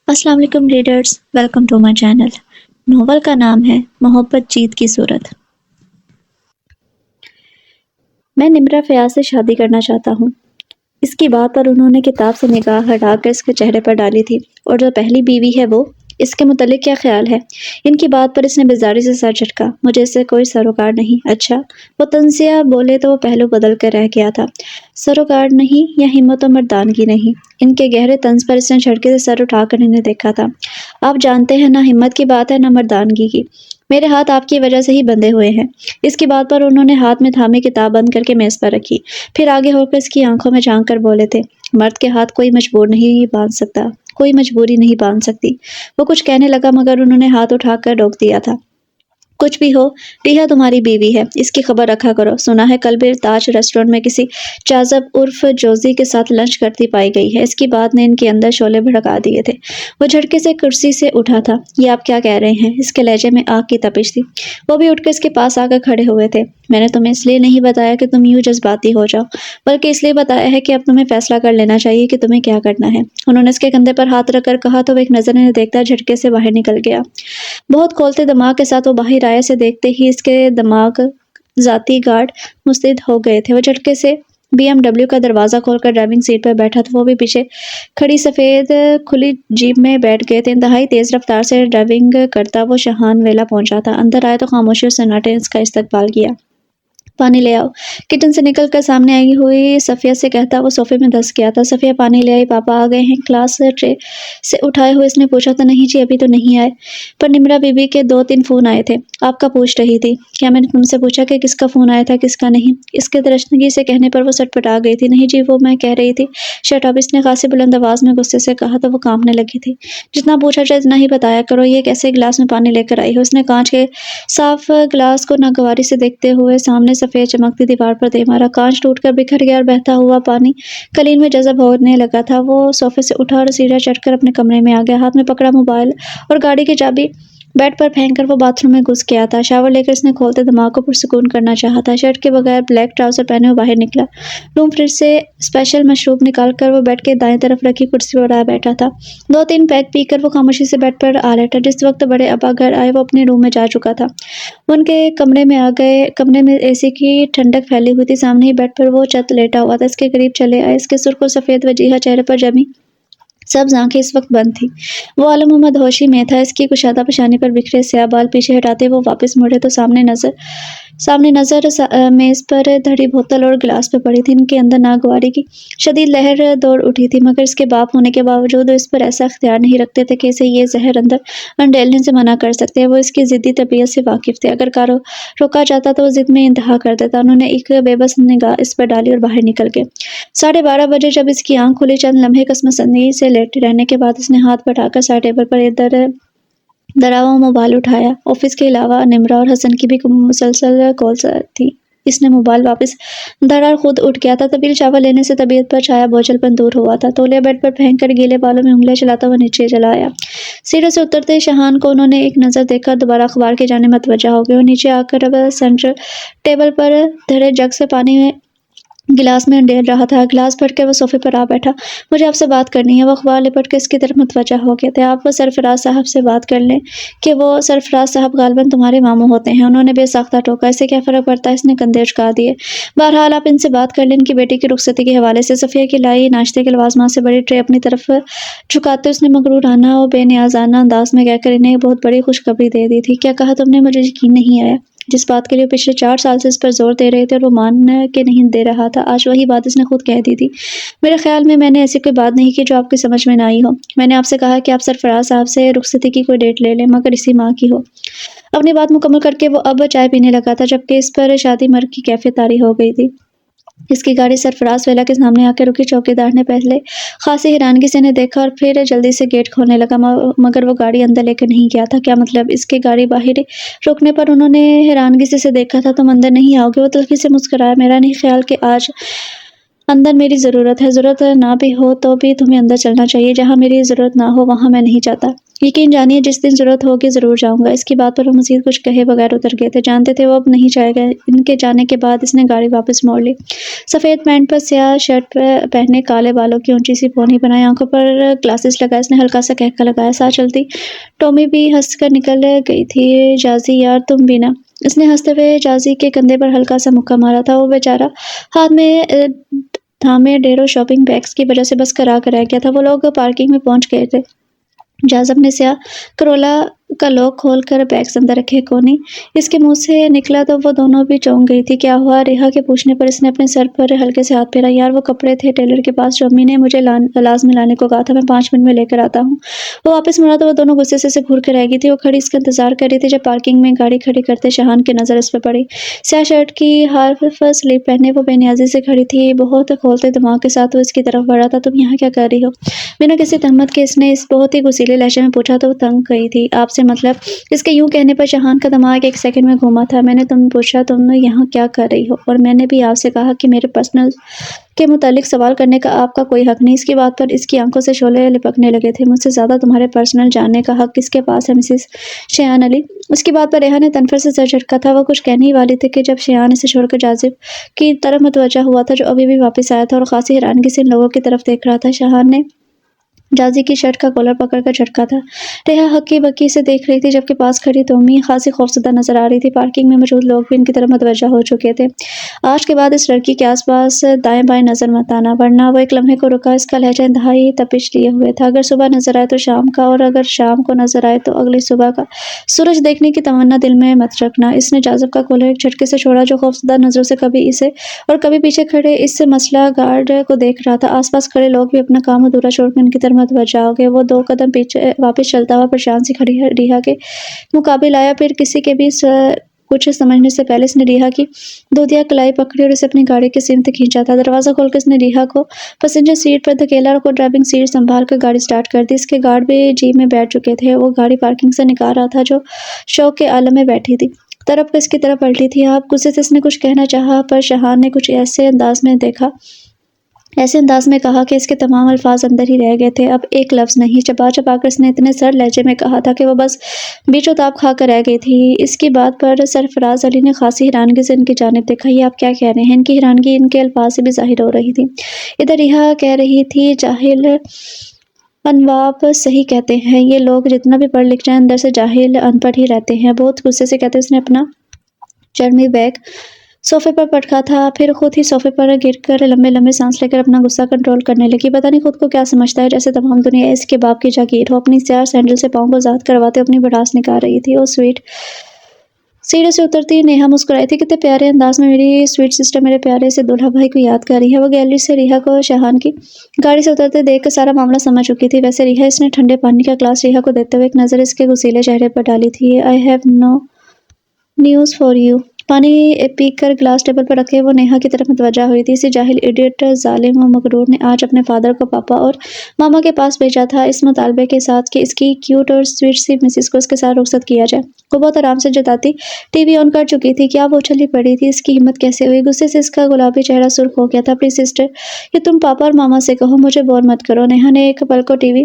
السلام علیکم readers, welcome to my channel. Novel کا نام ہے محبت جیت کی صورت۔ میں نمرا فیاض سے شادی کرنا چاہتا ہوں۔ اس کی بات پر انہوں نے کتاب سے نگاہ ہٹا کر اس کے چہرے پر ڈالی تھی۔ اور جو پہلی بیوی ہے وہ، اس کے متعلق کیا خیال ہے؟ ان کی بات پر اس نے بیزاری سے سر جھٹکا۔ مجھے اس سے کوئی سروکار نہیں۔ اچھا، وہ طنزیہ بولے تو وہ پہلو بدل کر رہ گیا تھا۔ سروکار نہیں یا ہمت و مردانگی نہیں؟ ان کے گہرے طنز پر اس نے جھٹکے سے سر اٹھا کر انہیں دیکھا تھا۔ آپ جانتے ہیں، نہ ہمت کی بات ہے نہ مردانگی کی۔ میرے ہاتھ آپ کی وجہ سے ہی بندھے ہوئے ہیں۔ اس کی بات پر انہوں نے ہاتھ میں تھامی کتاب بند کر کے میز پر رکھی، پھر آگے ہو کر اس کی آنکھوں میں جھانک کر بولے تھے، مرد کے ہاتھ کوئی مجبور نہیں باندھ سکتا، کوئی مجبوری نہیں باندھ سکتی۔ وہ کچھ کہنے لگا مگر انہوں نے ہاتھ اٹھا کر روک دیا تھا۔ کچھ بھی ہو، ریحا تمہاری بیوی ہے، اس کی خبر رکھا کرو۔ سنا ہے کل بھی تاج ریسٹورنٹ میں کسی چازب عرف جوزی کے ساتھ لنچ کرتی پائی گئی ہے۔ اس کی بات نے ان کے اندر شعلے بھڑکا دیے تھے۔ وہ جھٹکے سے کرسی سے اٹھا تھا۔ یہ آپ کیا کہہ رہے ہیں؟ اس کے لہجے میں آگ کی تپش تھی۔ وہ بھی اٹھ کر اس کے پاس آ کر کھڑے ہوئے تھے۔ میں نے تمہیں اس لیے نہیں بتایا کہ تم یوں جذباتی ہو جاؤ، بلکہ اس لیے بتایا ہے کہ اب تمہیں فیصلہ کر لینا چاہیے کہ تمہیں کیا کرنا ہے۔ انہوں نے اس کے کندھے پر ہاتھ رکھ کر کہا تو وہ ایک نظر انہیں دیکھتا جھٹکے سے باہر نکل گیا۔ بہت کھولتے دماغ کے ساتھ وہ باہر آیا، اسے دیکھتے ہی اس کے دماغ ذاتی گارڈ مستعد ہو گئے تھے۔ وہ جھٹکے سے بی ایم ڈبلیو کا دروازہ کھول کر ڈرائیونگ سیٹ پر بیٹھا تو وہ بھی پیچھے کھڑی سفید کھلی جیپ میں بیٹھ گئے تھے۔ انتہائی تیز رفتار سے ڈرائیونگ کرتا وہ شاہان ویلا پہنچا تھا۔ اندر آئے تو خاموشی اور سناٹے نے اس کا استقبال کیا۔ پانی لے آؤ، کچن سے نکل کر سامنے آئی ہوئی صفیہ سے کہتا وہ صوفے میں دھس گیا تھا۔ صفیہ پانی لے آئی۔ پاپا آ گئے ہیں؟ گلاس ٹرے سے اٹھائے ہوئے اس نے پوچھا تھا۔ نہیں جی، ابھی تو نہیں آئے، پر نمرا بی بی کے 2-3 فون آئے تھے، آپ کا پوچھ رہی تھی۔ کیا میں نے تم سے پوچھا کہ کس کا فون آیا تھا کس کا نہیں؟ اس کے درشنگی سے کہنے پر وہ سٹ پٹا گئی تھی۔ نہیں جی، وہ میں کہہ رہی تھی۔ شٹ اپ، اس نے خاصی بلند آواز میں غصے سے کہا تو وہ کانپنے لگی تھی۔ جتنا پوچھا جائے اتنا ہی بتایا کرو، یہ کیسے گلاس میں پانی لے کر آئی ہو؟ اس نے کانچ کے صاف گلاس کو ناگواری سے دیکھتے ہوئے سامنے سفید چمکتی دیوار پر دے مارا۔ کانچ ٹوٹ کر بکھر گیا اور بہتا ہوا پانی قلین میں جذب ہونے لگا تھا۔ وہ صوفے سے اٹھا اور سیڑھیاں چڑھ کر اپنے کمرے میں آ گیا۔ ہاتھ میں پکڑا موبائل اور گاڑی کی چابی بیڈ پر پھینک کر وہ باتھ روم میں گھس گیا تھا۔ شاور لے کر اس نے کھولتے دماغ کو پرسکون کرنا چاہا تھا۔ شرٹ کے بغیر بلیک ٹراؤزر پہنے وہ باہر نکلا۔ روم فریج سے اسپیشل مشروب نکال کر وہ بیڈ کے دائیں طرف رکھی کرسی پر آ بیٹھا تھا۔ 2-3 پیگ پی کر وہ خاموشی سے بیڈ پر آ لیٹا۔ جس وقت بڑے ابا گھر آئے وہ اپنے روم میں جا چکا تھا۔ وہ ان کے کمرے میں آ گئے۔ کمرے میں اے سی کی ٹھنڈک پھیلی ہوئی تھی۔ سامنے ہی بیڈ پر وہ چت لیٹا ہوا تھا۔ اس کے قریب چلے آئے۔ اس کے سرخ و سفید وجیہہ چہرے پر جمی سبز آنکھیں اس وقت بند تھیں۔ وہ عالم و مدہوشی میں تھا۔ اس کی کشادہ پیشانی پر بکھرے سیاہ بال پیچھے ہٹاتے وہ واپس مڑے تو سامنے نظر میز پر دھری بوتل اور گلاس پہ پڑی تھی۔ ان کے اندر ناگواری کی شدید لہر دوڑ اٹھی تھی، مگر اس کے باپ ہونے کے باوجود وہ اس پر ایسا اختیار نہیں رکھتے تھے کہ اسے یہ زہر اندر انڈیلنے سے منع کر سکتے۔ وہ اس کی ضدی طبیعت سے واقف تھے۔ اگر روکا جاتا تو وہ ضد میں انتہا کر دیتا۔ انہوں نے ایک بے بس نگاہ اس پر ڈالی اور باہر نکل گئے۔ 12:30 بجے جب اس کی آنکھ کھلی، چند لمحے کسمسنی سے لیٹے رہنے کے بعد اس نے ہاتھ بٹا کر سائڈ ٹیبل پر دراوا موبائل اٹھایا۔ آفس کے علاوہ نمرا اور حسن کی بھی مسلسل کالز تھیں۔ اس نے موبائل واپس دھرا اور خود اٹھ گیا تھا۔ طویل شاور لینے سے طبیعت پر چھایا بوجھل پن دور ہوا تھا۔ تولیہ بیڈ پر پھینک کر گیلے بالوں میں انگلیاں چلاتا ہوا نیچے چلا آیا۔ سیڑھیوں سے اترتے ہی شاہان کو انہوں نے ایک نظر دیکھ کر دوبارہ اخبار کی جانب متوجہ ہو گئے۔ وہ نیچے آ کر اب سینٹرل ٹیبل پر دھرے جگ سے پانی گلاس میں انڈیل رہا تھا۔ گلاس بھر کے وہ صوفے پر آ بیٹھا۔ مجھے آپ سے بات کرنی ہے۔ وہ اخبار لپٹ کے اس کی طرف متوجہ ہو گئے تھے۔ آپ سرفراز صاحب سے بات کر لیں کہ وہ سرفراز صاحب غالباً تمہارے ماموں ہوتے ہیں۔ انہوں نے بے ساختہ ٹوکا۔ اس سے کیا فرق پڑتا ہے؟ اس نے کندھے اچکا دیے۔ بہرحال آپ ان سے بات کر لیں ان کی بیٹی کی رخصتی کے حوالے سے۔ صفیہ کی لائی ناشتے کے لوازمات سے بڑی ٹرے اپنی طرف جھکاتے اس نے مغرورانہ اور بے نیازانہ انداز میں کہہ کر انہیں ایک بہت بڑی خوشخبری دے دی تھی۔ کیا کہا تم نے؟ مجھے یقین نہیں آیا۔ جس بات کے لیے وہ پچھلے 4 سال سے اس پر زور دے رہے تھے اور وہ مان کے نہیں دے رہا تھا، آج وہی بات اس نے خود کہہ دی تھی۔ میرے خیال میں نے ایسی کوئی بات نہیں کی جو آپ کی سمجھ میں نہ آئی ہو۔ میں نے آپ سے کہا کہ آپ سرفراز صاحب سے رخصتی کی کوئی ڈیٹ لے لیں، مگر اسی ماہ کی ہو۔ اپنی بات مکمل کر کے وہ اب چائے پینے لگا تھا، جبکہ اس پر شادی مرگ کی کیفیت طاری ہو گئی تھی۔ اس کی گاڑی سرفراز ویلا کے سامنے آ کے رکی۔ چوکیدار نے پہلے خاصی حیرانگی سے انہیں دیکھا اور پھر جلدی سے گیٹ کھولنے لگا، مگر وہ گاڑی اندر لے کر نہیں گیا تھا۔ کیا مطلب؟ اس کی گاڑی باہر روکنے پر انہوں نے حیرانگی سے اسے دیکھا تھا۔ تم اندر نہیں آؤ گے؟ وہ تلخی سے مسکرایا۔ میرا نہیں خیال کہ آج اندر میری ضرورت ہے۔ ضرورت نہ بھی ہو تو بھی تمہیں اندر چلنا چاہیے۔ جہاں میری ضرورت نہ ہو وہاں میں نہیں جاتا۔ یقین جانیے جس دن ضرورت ہوگی ضرور جاؤں گا۔ اس کی بات پر وہ مزید کچھ کہے بغیر اتر گئے تھے۔ جانتے تھے وہ اب نہیں جائے گا۔ ان کے جانے کے بعد اس نے گاڑی واپس موڑ لی۔ سفید پینٹ پر سیاہ شرٹ پہنے، کالے بالوں کی اونچی سی پونی بنائی، آنکھوں پر گلاسز لگائے، اس نے ہلکا سا کہکا لگایا۔ ساتھ چلتی ٹومی بھی ہنس کر نکل گئی تھی۔ جازی یار تم بھی نا۔ اس نے ہنستے ہوئے جازی کے کندھے پر ہلکا سا مکہ مارا تھا۔ وہ بیچارہ ہاتھ میں تھامے ڈھیروں شاپنگ بیگز کی وجہ سے بس کرا کر رہ گیا تھا۔ وہ لوگ پارکنگ میں پہنچ گئے تھے۔ جازب نے سیاہ کرولا کا لوک کھول کر بیگز اندر رکھے۔ کونی اس کے منہ سے نکلا تو وہ دونوں بھی چونک گئی تھی۔ کیا ہوا؟ ریحا کے پوچھنے پر اس نے اپنے سر پر ہلکے سے ہاتھ پھیرا۔ یار وہ کپڑے تھے ٹیلر کے پاس جو امی نے مجھے لازمی لانے کو کہا تھا، میں 5 منٹ میں لے کر آتا ہوں۔ وہ واپس مڑا تو وہ دونوں غصے سے گھور کر رہ گئی تھی۔ وہ کھڑی اس کا انتظار کر رہی تھی جب پارکنگ میں گاڑی کھڑی کرتے شاہان کی نظر اس پہ پڑی۔ سیاہ شرٹ کی ہاف سلیو پہنے وہ بے نیازی سے کھڑی تھی۔ بہت کھولتے دماغ کے ساتھ وہ اس کی طرف بڑھا تھا۔ تم یہاں کیا کر رہی ہو؟ بنا کسی تہمت کے اس نے اس بہت ہی غصیلے لہجے میں پوچھا تو وہ تنگ گئی تھی۔ آپ سے مطلب؟ اس کے یوں کہنے پر شاہان کا دماغ ایک سیکنڈ میں گھوما تھا۔ میں نے تم پوچھا تم یہاں کیا کر رہی ہو، اور میں نے بھی آپ سے کہا کہ میرے پرسنل کے متعلق سوال کرنے کا آپ کا کوئی حق نہیں۔ اس کی بات پر اس کی آنکھوں سے شعلے لپکنے لگے تھے۔ مجھ سے زیادہ تمہارے پرسنل جاننے کا حق کس کے پاس ہے مسز شیان علی؟ اس کی بات پر ریحا نے تنفر سے سر جھٹکا تھا۔ وہ کچھ کہنے ہی والی تھی کہ جب شیان اسے چھوڑ کر جازب کی طرف متوجہ ہوا تھا جو ابھی بھی واپس آیا تھا اور خاصی حیرانگی سے ان لوگوں کی طرف دیکھ رہا تھا۔ شاہان نے جازی کی شرٹ کا کالر پکڑ کر جھٹکا تھا۔ ریحا ہکی بکی سے دیکھ رہی تھی جبکہ پاس کھڑی تومی خاصی خوفزدہ نظر آ رہی تھی۔ پارکنگ میں موجود لوگ بھی ان کی طرف متوجہ ہو چکے تھے۔ آج کے بعد اس لڑکی کے آس پاس دائیں بائیں نظر مت آنا، ورنہ وہ ایک لمحے کو رکا۔ اس کا لہجہ انتہائی تپش لیے ہوئے تھا۔ اگر صبح نظر آئے تو شام کا، اور اگر شام کو نظر آئے تو اگلی صبح کا سورج دیکھنے کی تمنا دل میں مت رکھنا۔ اس نے جازب کا کالر ایک جھٹکے سے چھوڑا جو خوفزدہ نظروں سے کبھی اسے اور کبھی پیچھے کھڑے اس مسلح گارڈ کو دیکھ رہا تھا۔ آس پاس کھڑے لوگ بھی اپنا کام ادھورا چھوڑ کر ان کی طرف متوجہ ہو گئے۔ وہ 2 قدم پیچھے واپس چلتا ہوا پریشان سی کھڑی ریحا کے مقابل آیا۔ پھر کسی کے بھی کچھ سمجھنے سے پہلے اس نے ریحا کی دودھیا کلائی پکڑی اور اسے اپنی گاڑی کے سمت کھینچا تھا۔ دروازہ کھول کر اس نے ریحا کو پیسنجر سیٹ پر دھکیلا اور خود ڈرائیونگ سیٹ سنبھال کر گاڑی سٹارٹ کر دی۔ اس کے گارڈ بھی جیپ میں بیٹھ چکے تھے۔ وہ گاڑی پارکنگ سے نکال رہا تھا جو شوق کے عالم میں بیٹھی تھی۔ طرف اس کی طرف پلٹی تھی۔ آپ غصے سے اس نے کچھ کہنا چاہا پر شاہان نے کچھ ایسے انداز میں کہا کہ اس کے تمام الفاظ اندر ہی رہ گئے تھے۔ اب ایک لفظ نہیں۔ چبا چبا کر اس نے اتنے سرد لہجے میں کہا تھا کہ وہ بس بیچوں تاب کھا کر رہ گئی تھی۔ اس کی بات پر سرفراز علی نے خاصی حیرانگی سے ان کی جانب دیکھا۔ یہ آپ کیا کہہ رہے ہیں؟ ان کی حیرانگی ان کے الفاظ سے بھی ظاہر ہو رہی تھی۔ ادھر ریحا کہہ رہی تھی جاہل انواب صحیح کہتے ہیں، یہ لوگ جتنا بھی پڑھ لکھ جائیں اندر سے جاہل ان پڑھ ہی رہتے ہیں۔ بہت غصے سے کہتے اس نے اپنا چرمی بیگ صوفے پر پٹکا تھا، پھر خود ہی صوفے پر گر کر لمبے لمبے سانس لے کر اپنا غصہ کنٹرول کرنے لگی۔ پتہ نہیں خود کو کیا سمجھتا ہے، جیسے تمام دنیا اس کے باپ کی جاگیر ہو۔ اپنی سیاہ سینڈل سے پاؤں کو آزاد کرواتے اپنی بھڑاس نکال رہی تھی۔ وہ سیڑھیوں سے اترتی نیہا مسکرائی تھی۔ کتنے پیارے انداز میں میری سویٹ سسٹر میرے پیارے سے دولہا بھائی کو یاد کر رہی ہے۔ وہ گیلری سے ریحا کو شاہان کی گاڑی سے اترتے دیکھ کر سارا معاملہ سمجھ چکی تھی۔ ویسے ریحا اس نے ٹھنڈے پانی کا گلاس ریحا کو دیتے ہوئے ایک نظر اس کے غصیلے چہرے پر ڈالی تھی۔ I have no news for you. پانی پی کر گلاس ٹیبل پر رکھے وہ نیہا کی طرف متوجہ ہوئی تھی۔ اسی جاہل ایڈیٹ ظالم و مغرور نے آج اپنے فادر کو پاپا اور ماما کے پاس بھیجا تھا اس مطالبے کے ساتھ کہ اس کی کیوٹ اور سویٹ سی مسز کو اس کے ساتھ رخصت کیا جائے۔ وہ بہت آرام سے جتاتی ٹی وی آن کر چکی تھی۔ کیا وہ اچھلی پڑی تھی؟ اس کی ہمت کیسے ہوئی؟ غصے سے اس کا گلابی چہرہ سرخ ہو گیا تھا۔ پلیز سسٹر، یہ تم پاپا اور ماما سے کہو، مجھے بور مت کرو۔ نیہا نے ایک پل کو ٹی وی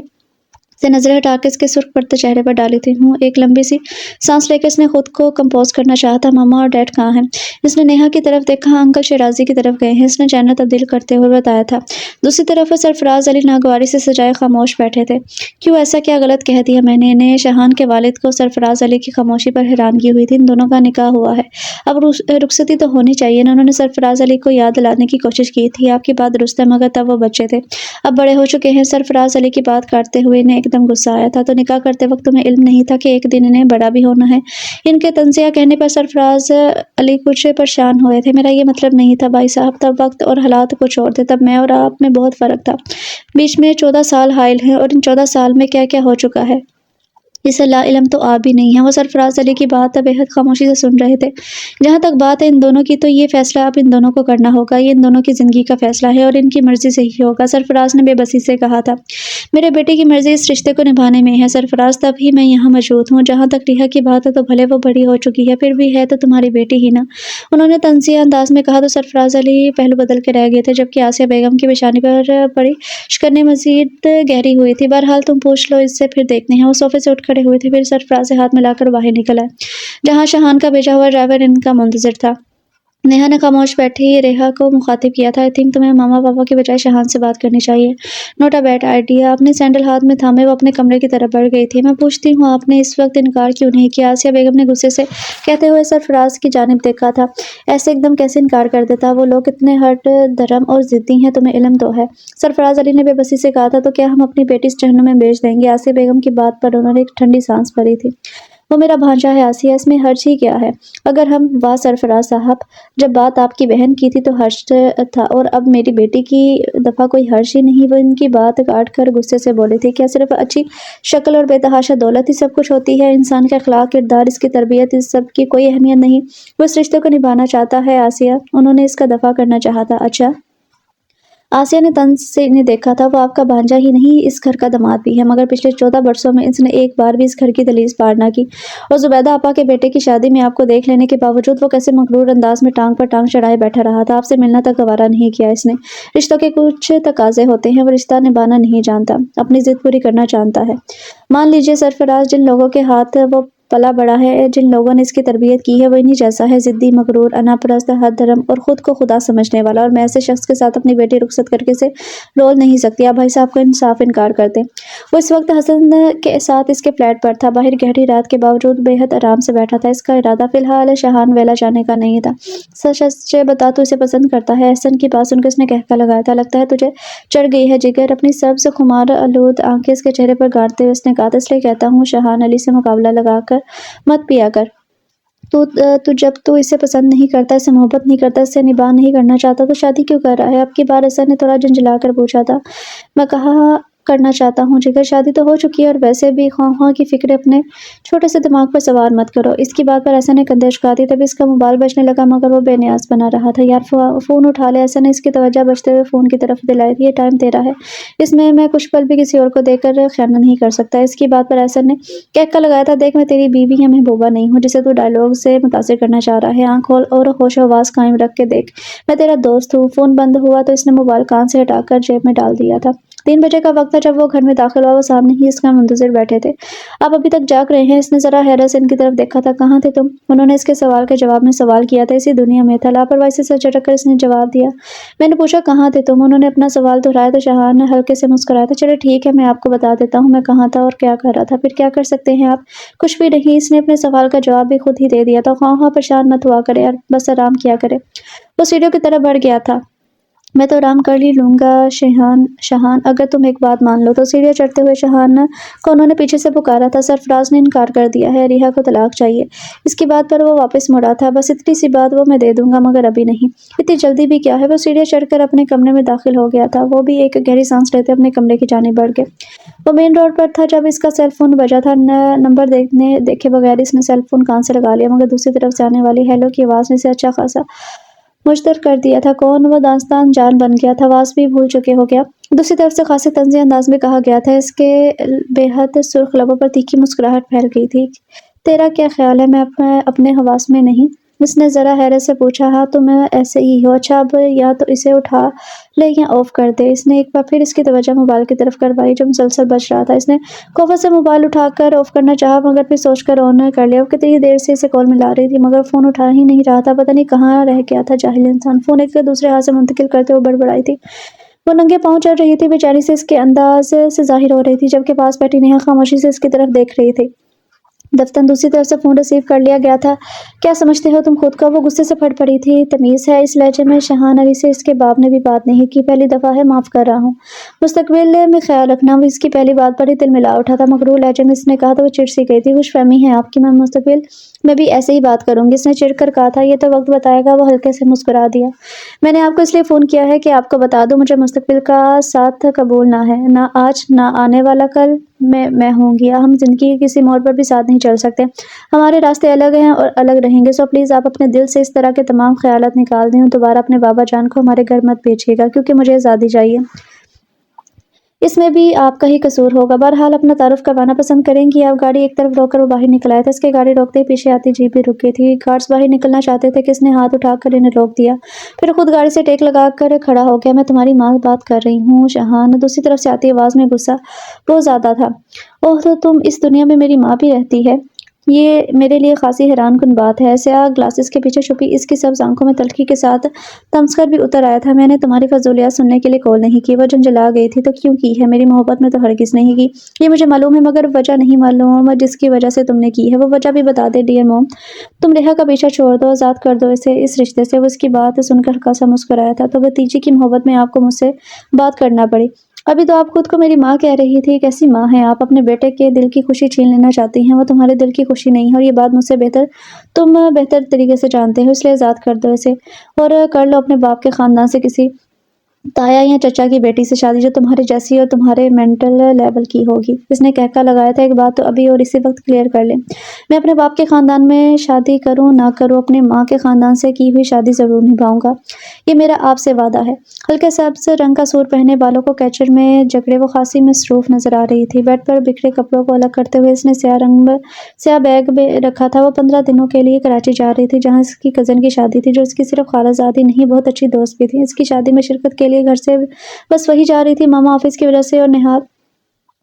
سے نظریں ہٹا کے اس کے سرخ پڑتے چہرے پر ڈالی تھی۔ ایک لمبی سی سانس لے کر اس نے خود کو کمپوز کرنا چاہا تھا۔ ماما اور ڈیڈ کہاں ہیں؟ اس نے نیہا کی طرف دیکھا۔ انکل شیرازی کی طرف گئے ہیں، اس نے چینل تبدیل کرتے ہوئے بتایا تھا۔ دوسری طرف سرفراز علی ناگواری سے سجائے خاموش بیٹھے تھے۔ کیوں ایسا کیا غلط کہہ دیا میں نے انہیں؟ شاہان کے والد کو سرفراز علی کی خاموشی پر حیرانگی ہوئی تھی۔ ان دونوں کا نکاح ہوا ہے، اب رخصتی تو ہونی چاہیے نا۔ انہوں نے سرفراز علی کو یاد دلانے کی کوشش کی تھی۔ آپ کی بات درست ہے، مگر تب وہ بچے تھے، اب بڑے ہو چکے ہیں۔ سرفراز علی کی بات کاٹتے ہوئے انہیں ایک دم غصہ آیا تھا۔ تو نکاح کرتے وقت تمہیں علم نہیں تھا کہ ایک دن انہیں بڑا بھی ہونا ہے؟ ان کے تنزیہ کہنے پر سرفراز علی کچھ پریشان ہوئے تھے۔ میرا یہ مطلب نہیں تھا بھائی صاحب، تب وقت اور حالات کچھ اور تھے، تب میں اور آپ میں بہت فرق تھا۔ بیچ میں 14 سال حائل ہیں، اور ان 14 سال میں کیا کیا ہو چکا ہے اسے لا علم تو آپ بھی نہیں ہے۔ وہ سرفراز علی کی بات بےحد خاموشی سے سن رہے تھے۔ جہاں تک بات ہے ان دونوں کی، تو یہ فیصلہ اب ان دونوں کو کرنا ہوگا۔ یہ ان دونوں کی زندگی کا فیصلہ ہے اور ان کی مرضی سے ہی ہوگا۔ سرفراز نے بے بسی سے کہا تھا، میرے بیٹے کی مرضی اس رشتے کو نبھانے میں ہے سرفراز، تب ہی میں یہاں موجود ہوں۔ جہاں تک ریحا کی بات ہے تو بھلے وہ بڑی ہو چکی ہے، پھر بھی ہے تو تمہاری بیٹی ہی نا، انہوں نے تنزیہ انداز میں کہا۔ تو سرفراز علی پہلو بدل کے رہ گئے تھے، جبکہ آسیہ بیگم کی پیشانی پر پڑی شکنیں مزید گہری ہوئی تھی۔ بہرحال تم پوچھ لو اس سے، پھر دیکھتے ہیں۔ وہ صوفے سے اٹھ کھڑے ہوئے تھے، پھر سرفراز سے ہاتھ ملا کر باہر نکل آئے، جہاں شاہان کا بھیجا ہوا ڈرائیور ان کا منتظر تھا۔ نیہا نے خاموش بیٹھی ریحا کو مخاطب کیا تھا، آئی تھنک تمہیں ماما پاپا کی بجائے شاہان سے بات کرنی چاہیے۔ Not a bad idea. اپنے سینڈل ہاتھ میں تھامے وہ اپنے کمرے کی طرف بڑھ گئی تھی۔ میں پوچھتی ہوں آپ نے اس وقت انکار کیوں نہیں کیا؟ آسیہ بیگم نے غصے سے کہتے ہوئے سرفراز کی جانب دیکھا تھا۔ ایسے ایک دم کیسے انکار کر دیتا؟ وہ لوگ کتنے ہٹ درم اور ضدی ہیں، تمہیں علم تو ہے؟ سرفراز علی نے بے بسی سے کہا تھا۔ تو کیا ہم اپنی بیٹی اس جہنم میں بھیج دیں گے؟ آسیہ بیگم کی بات پر انہوں نے ایک ٹھنڈی سانس بھری تھی۔ وہ میرا بھانجا ہے آسیہ، اس میں حرج ہی کیا ہے؟ اگر ہم واہ سرفراز صاحب، جب بات آپ کی بہن کی تھی تو حرج تھا، اور اب میری بیٹی کی دفعہ کوئی حرج ہی نہیں۔ وہ ان کی بات کاٹ کر غصے سے بولی تھی، کیا صرف اچھی شکل اور بے تحاشا دولت ہی سب کچھ ہوتی ہے؟ انسان کا اخلاق، کردار، اس کی تربیت، اس سب کی کوئی اہمیت نہیں؟ وہ اس رشتے کو نبھانا چاہتا ہے آسیہ، انہوں نے اس کا دفاع کرنا چاہا تھا۔ اچھا، آسیہ نے طنز سے انہیں دیکھا تھا۔ وہ آپ کا بھانجا ہی نہیں، اس گھر کا داماد بھی ہے، مگر پچھلے 14 برسوں میں اس نے ایک بار بھی اس گھر کی دہلیز پار نہ کی۔ اور زبیدہ آپا کے بیٹے کی شادی میں آپ کو دیکھ لینے کے باوجود وہ کیسے مغرور انداز میں ٹانگ پر ٹانگ چڑھائے بیٹھا رہا تھا، آپ سے ملنا تک گوارا نہیں کیا اس نے۔ رشتوں کے کچھ تقاضے ہوتے ہیں، وہ رشتہ نبھانا نہیں جانتا، اپنی ضد پوری کرنا جانتا ہے۔ مان لیجیے سرفراز، جن لوگوں کے ہاتھ وہ پلا بڑا ہے، جن لوگوں نے اس کی تربیت کی ہے، وہ انہی جیسا ہے، ضدی، مغرور، انا پرست، ہٹ درم اور خود کو خدا سمجھنے والا۔ اور میں ایسے شخص کے ساتھ اپنی بیٹی رخصت کر کے اسے رول نہیں سکتی۔ آپ بھائی صاحب کو صاف انکار کر دیں۔ وہ اس وقت حسن کے ساتھ اس کے فلیٹ پر تھا، باہر گہری رات کے باوجود بے حد آرام سے بیٹھا تھا۔ اس کا ارادہ فی الحال شاہان ویلا جانے کا نہیں تھا۔ سچ سچ بتا، تو اسے پسند کرتا ہے؟ احسن کی بات سن کر اس نے قہقہہ لگایا تھا۔ لگتا ہے تجھے چڑھ گئی ہے جگر۔ اپنی سبز خمار آلود آنکھیں اس کے چہرے پر گاڑتے ہوئے اس نے کہا تھا، اس لیے کہتا ہوں شاہان علی سے مقابلہ لگا کر مت پیا کر۔ تو جب تو اسے پسند نہیں کرتا، اس سے محبت نہیں کرتا، اس سے نباہ نہیں کرنا چاہتا، تو شادی کیوں کر رہا ہے؟ اب کی بار احسن نے تھوڑا جھنجھلا کر پوچھا تھا۔ میں کہا کرنا چاہتا ہوں جگر، شادی تو ہو چکی ہے، اور ویسے بھی خواہ خواہ کی فکر اپنے چھوٹے سے دماغ پر سوار مت کرو۔ اس کی بات پر احسن نے کندھے اچکا دی، تبھی اس کا موبائل بجنے لگا، مگر وہ بے نیاز بنا رہا تھا۔ یار فون اٹھا لے۔ احسن نے اس کی توجہ بجتے ہوئے فون کی طرف دلائی تھی۔ یہ ٹائم تیرا ہے، اس میں کچھ پل بھی کسی اور کو دیکھ کر خیانت نہیں کر سکتا۔ اس کی بات پر احسن نے قہقہہ لگایا تھا، دیکھ میں تیری بیوی یا محبوبہ نہیں ہوں جسے تو ڈائیلاگ سے متاثر کرنا چاہ رہا ہے۔ آنکھ کھول اور ہوش و حواس قائم رکھ کے دیکھ، میں تیرا دوست ہوں۔ فون بند ہوا تو اس نے موبائل کان سے ہٹا کر جیب میں ڈال دیا تھا۔ 3 بجے کا وقت تھا جب وہ گھر میں داخل ہوا، وہ سامنے ہی اس کا منتظر بیٹھے تھے۔ آپ ابھی تک جاگ رہے ہیں؟ اس نے ذرا حیرت سے ان کی طرف دیکھا تھا۔ کہاں تھے تم؟ انہوں نے اس کے سوال کے جواب میں سوال کیا تھا۔ اسی دنیا میں تھا، لاپرواہی سے سر جھٹک کر اس نے جواب دیا۔ میں نے پوچھا کہاں تھے تم؟ انہوں نے اپنا سوال دہرایا تو شاہان ہلکے سے مسکرایا تھا۔ چلے ٹھیک ہے، میں آپ کو بتا دیتا ہوں میں کہاں تھا اور کیا کر رہا تھا۔ پھر کیا کر سکتے ہیں آپ؟ کچھ بھی نہیں۔ اس نے اپنے سوال کا جواب بھی خود ہی دے دیا تھا۔ خواہ پریشان مت ہوا کرے، بس آرام کیا کرے۔ وہ سیڑھیوں کی طرف بڑھ گیا تھا۔ میں تو آرام کر ہی لوں گا شاہان، اگر تم ایک بات مان لو تو۔ سیڑھیاں چڑھتے ہوئے شاہان کو انہوں نے پیچھے سے پکارا تھا۔ سرفراز نے انکار کر دیا ہے، ریحا کو طلاق چاہیے۔ اس کی بات پر وہ واپس مڑا تھا۔ بس اتنی سی بات وہ میں دے دوں گا، مگر ابھی نہیں۔ اتنی جلدی بھی کیا ہے؟ وہ سیڑھیاں چڑھ کر اپنے کمرے میں داخل ہو گیا تھا۔ وہ بھی ایک گہری سانس لیتے اپنے کمرے کی جانب بڑھ گئے۔ وہ مین روڈ پر تھا جب اس کا سیل فون بجا تھا۔ نمبر دیکھے بغیر اس نے سیل فون کان سے لگا لیا، مگر دوسری طرف سے آنے والی ہیلو کی آواز نے اسے اچھا خاصا مجبر کر دیا تھا۔ کون؟ وہ داستان جان بن گیا تھا، آواز بھی بھول چکے ہو گیا۔ دوسری طرف سے خاصے طنزیہ انداز میں کہا گیا تھا۔ اس کے بے حد سرخ لبوں پر تیکھی مسکراہٹ پھیل گئی تھی۔ تیرا کیا خیال ہے؟ میں اپنے حواس میں نہیں؟ اس نے ذرا حیرت سے پوچھا۔ ہاں تم ایسے ہی ہو۔ اچھا، اب یا تو اسے اٹھا لے یا آف کر دے۔ اس نے ایک بار پھر اس کی توجہ موبائل کی طرف کروائی جو مسلسل بج رہا تھا۔ اس نے کوفت سے موبائل اٹھا کر آف کرنا چاہا، مگر پھر سوچ کر آن کر لیا۔ وہ کتنی دیر سے اسے کال ملا رہی تھی، مگر فون اٹھا ہی نہیں رہا تھا۔ پتہ نہیں کہاں رہ گیا تھا جاہل انسان۔ فون ایک دوسرے ہاتھ سے منتقل کرتے ہوئے بڑبڑائی تھی۔ وہ ننگے پاؤں چل رہی تھی، بے چینی سے اس کے انداز سے ظاہر ہو رہی تھی، جبکہ پاس بیٹھی نیہا خاموشی سے اس کی طرف دیکھ رہی تھی۔ دفتن دوسری طرف سے فون ریسیو کر لیا گیا تھا۔ کیا سمجھتے ہو تم خود کو؟ وہ غصے سے پھٹ پڑی تھی۔ تمیز ہے اس لہجے میں؟ شاہان علی سے اس کے باپ نے بھی بات نہیں کی۔ پہلی دفعہ ہے، معاف کر رہا ہوں۔ مستقبل میں خیال رکھنا۔ وہ اس کی پہلی بات پر ہی دل ملا اٹھا تھا۔ مغرور لہجے میں اس نے کہا تو وہ چڑ سی گئی تھی۔ خوش فہمی ہے آپ کی، میں مستقبل میں بھی ایسے ہی بات کروں گی، اس نے چڑ کر کہا تھا۔ یہ تو وقت بتائے گا۔ وہ ہلکے سے مسکرا دیا۔ میں نے آپ کو اس لیے فون کیا ہے کہ آپ کو بتا دوں، مجھے مستقبل کا ساتھ قبول نہ ہے، نہ آج نہ آنے والا کل میں ہوں گی۔ ہم زندگی کے کسی موڑ پر بھی ساتھ نہیں چل سکتے، ہمارے راستے الگ ہیں اور الگ رہیں گے۔ سو پلیز آپ اپنے دل سے اس طرح کے تمام خیالات نکال دیں اور دوبارہ اپنے بابا جان کو ہمارے گھر مت بھیجیے گا، کیونکہ مجھے آزادی چاہیے۔ اس میں بھی آپ کا ہی قصور ہوگا۔ بہرحال اپنا تعارف کروانا پسند کریں گی آپ؟ گاڑی ایک طرف روک کر وہ باہر نکل آیا تھا۔ اس کے گاڑی روکتے ہی پیچھے آتی جیپ بھی رک گئی تھی۔ گارڈز باہر نکلنا چاہتے تھے کہ اس نے ہاتھ اٹھا کر انہیں روک دیا، پھر خود گاڑی سے ٹیک لگا کر کھڑا ہو گیا۔ میں تمہاری ماں بات کر رہی ہوں شاہان، دوسری طرف سے آتی آواز میں غصہ بہت زیادہ تھا۔ اوہ، تو تم اس دنیا میں میری ماں بھی رہتی ہے؟ یہ میرے لیے خاصی حیران کن بات ہے۔ سیاہ گلاسز کے پیچھے چھپی اس کی سبز آنکھوں میں تلخی کے ساتھ تمسکر بھی اتر آیا تھا۔ میں نے تمہاری فضولیات سننے کے لیے کال نہیں کی۔ وہ جھنجھلا گئی تھی۔ تو کیوں کی ہے؟ میری محبت میں تو ہرگز نہیں کی۔ یہ مجھے معلوم ہے، مگر وجہ نہیں معلوم جس کی وجہ سے تم نے کی ہے۔ وہ وجہ بھی بتا دے ڈیئر موم۔ تم ریحا کا پیچھا چھوڑ دو، آزاد کر دو اسے اس رشتے سے۔ وہ اس کی بات سن کر ہلکا سا مسکرایا تھا۔ تو بھتیجی کی محبت میں آپ کو مجھ سے بات کرنا پڑی؟ ابھی تو آپ خود کو میری ماں کہہ رہی تھی۔ کیسی ماں ہیں آپ؟ اپنے بیٹے کے دل کی خوشی چھین لینا چاہتی ہیں۔ وہ تمہارے دل کی خوشی نہیں ہے، اور یہ بات مجھ سے تم بہتر طریقے سے جانتے ہو، اس لیے آزاد کر دو اسے اور کر لو اپنے باپ کے خاندان سے کسی تایا یا چچا کی بیٹی سے شادی جو تمہارے جیسی اور تمہارے مینٹل لیول کی ہوگی۔ اس نے کہکا لگایا تھا۔ ایک بات تو ابھی اور اسی وقت کلیئر کر لیں، میں اپنے باپ کے خاندان میں شادی کروں نہ کروں، اپنے ماں کے خاندان سے کی ہوئی شادی ضرور نبھاؤں گا، یہ میرا آپ سے وعدہ ہے۔ ہلکے سبز رنگ کا سوٹ پہنے، بالوں کو کیچر میں جکڑے وہ خاصی مصروف نظر آ رہی تھی۔ بیڈ پر بکھرے کپڑوں کو الگ کرتے ہوئے اس نے سیاہ بیگ میں رکھا تھا۔ وہ 15 دنوں کے لیے کراچی جا رہی تھی، جہاں اس کی کزن کی شادی تھی، جو اس کی صرف خالہ زادی نہیں بہت اچھی دوست بھی تھی۔ اس کی شادی میں شرکت کے لیے گھر سے بس وہی جا رہی تھی، ماما آفس کی وجہ سے اور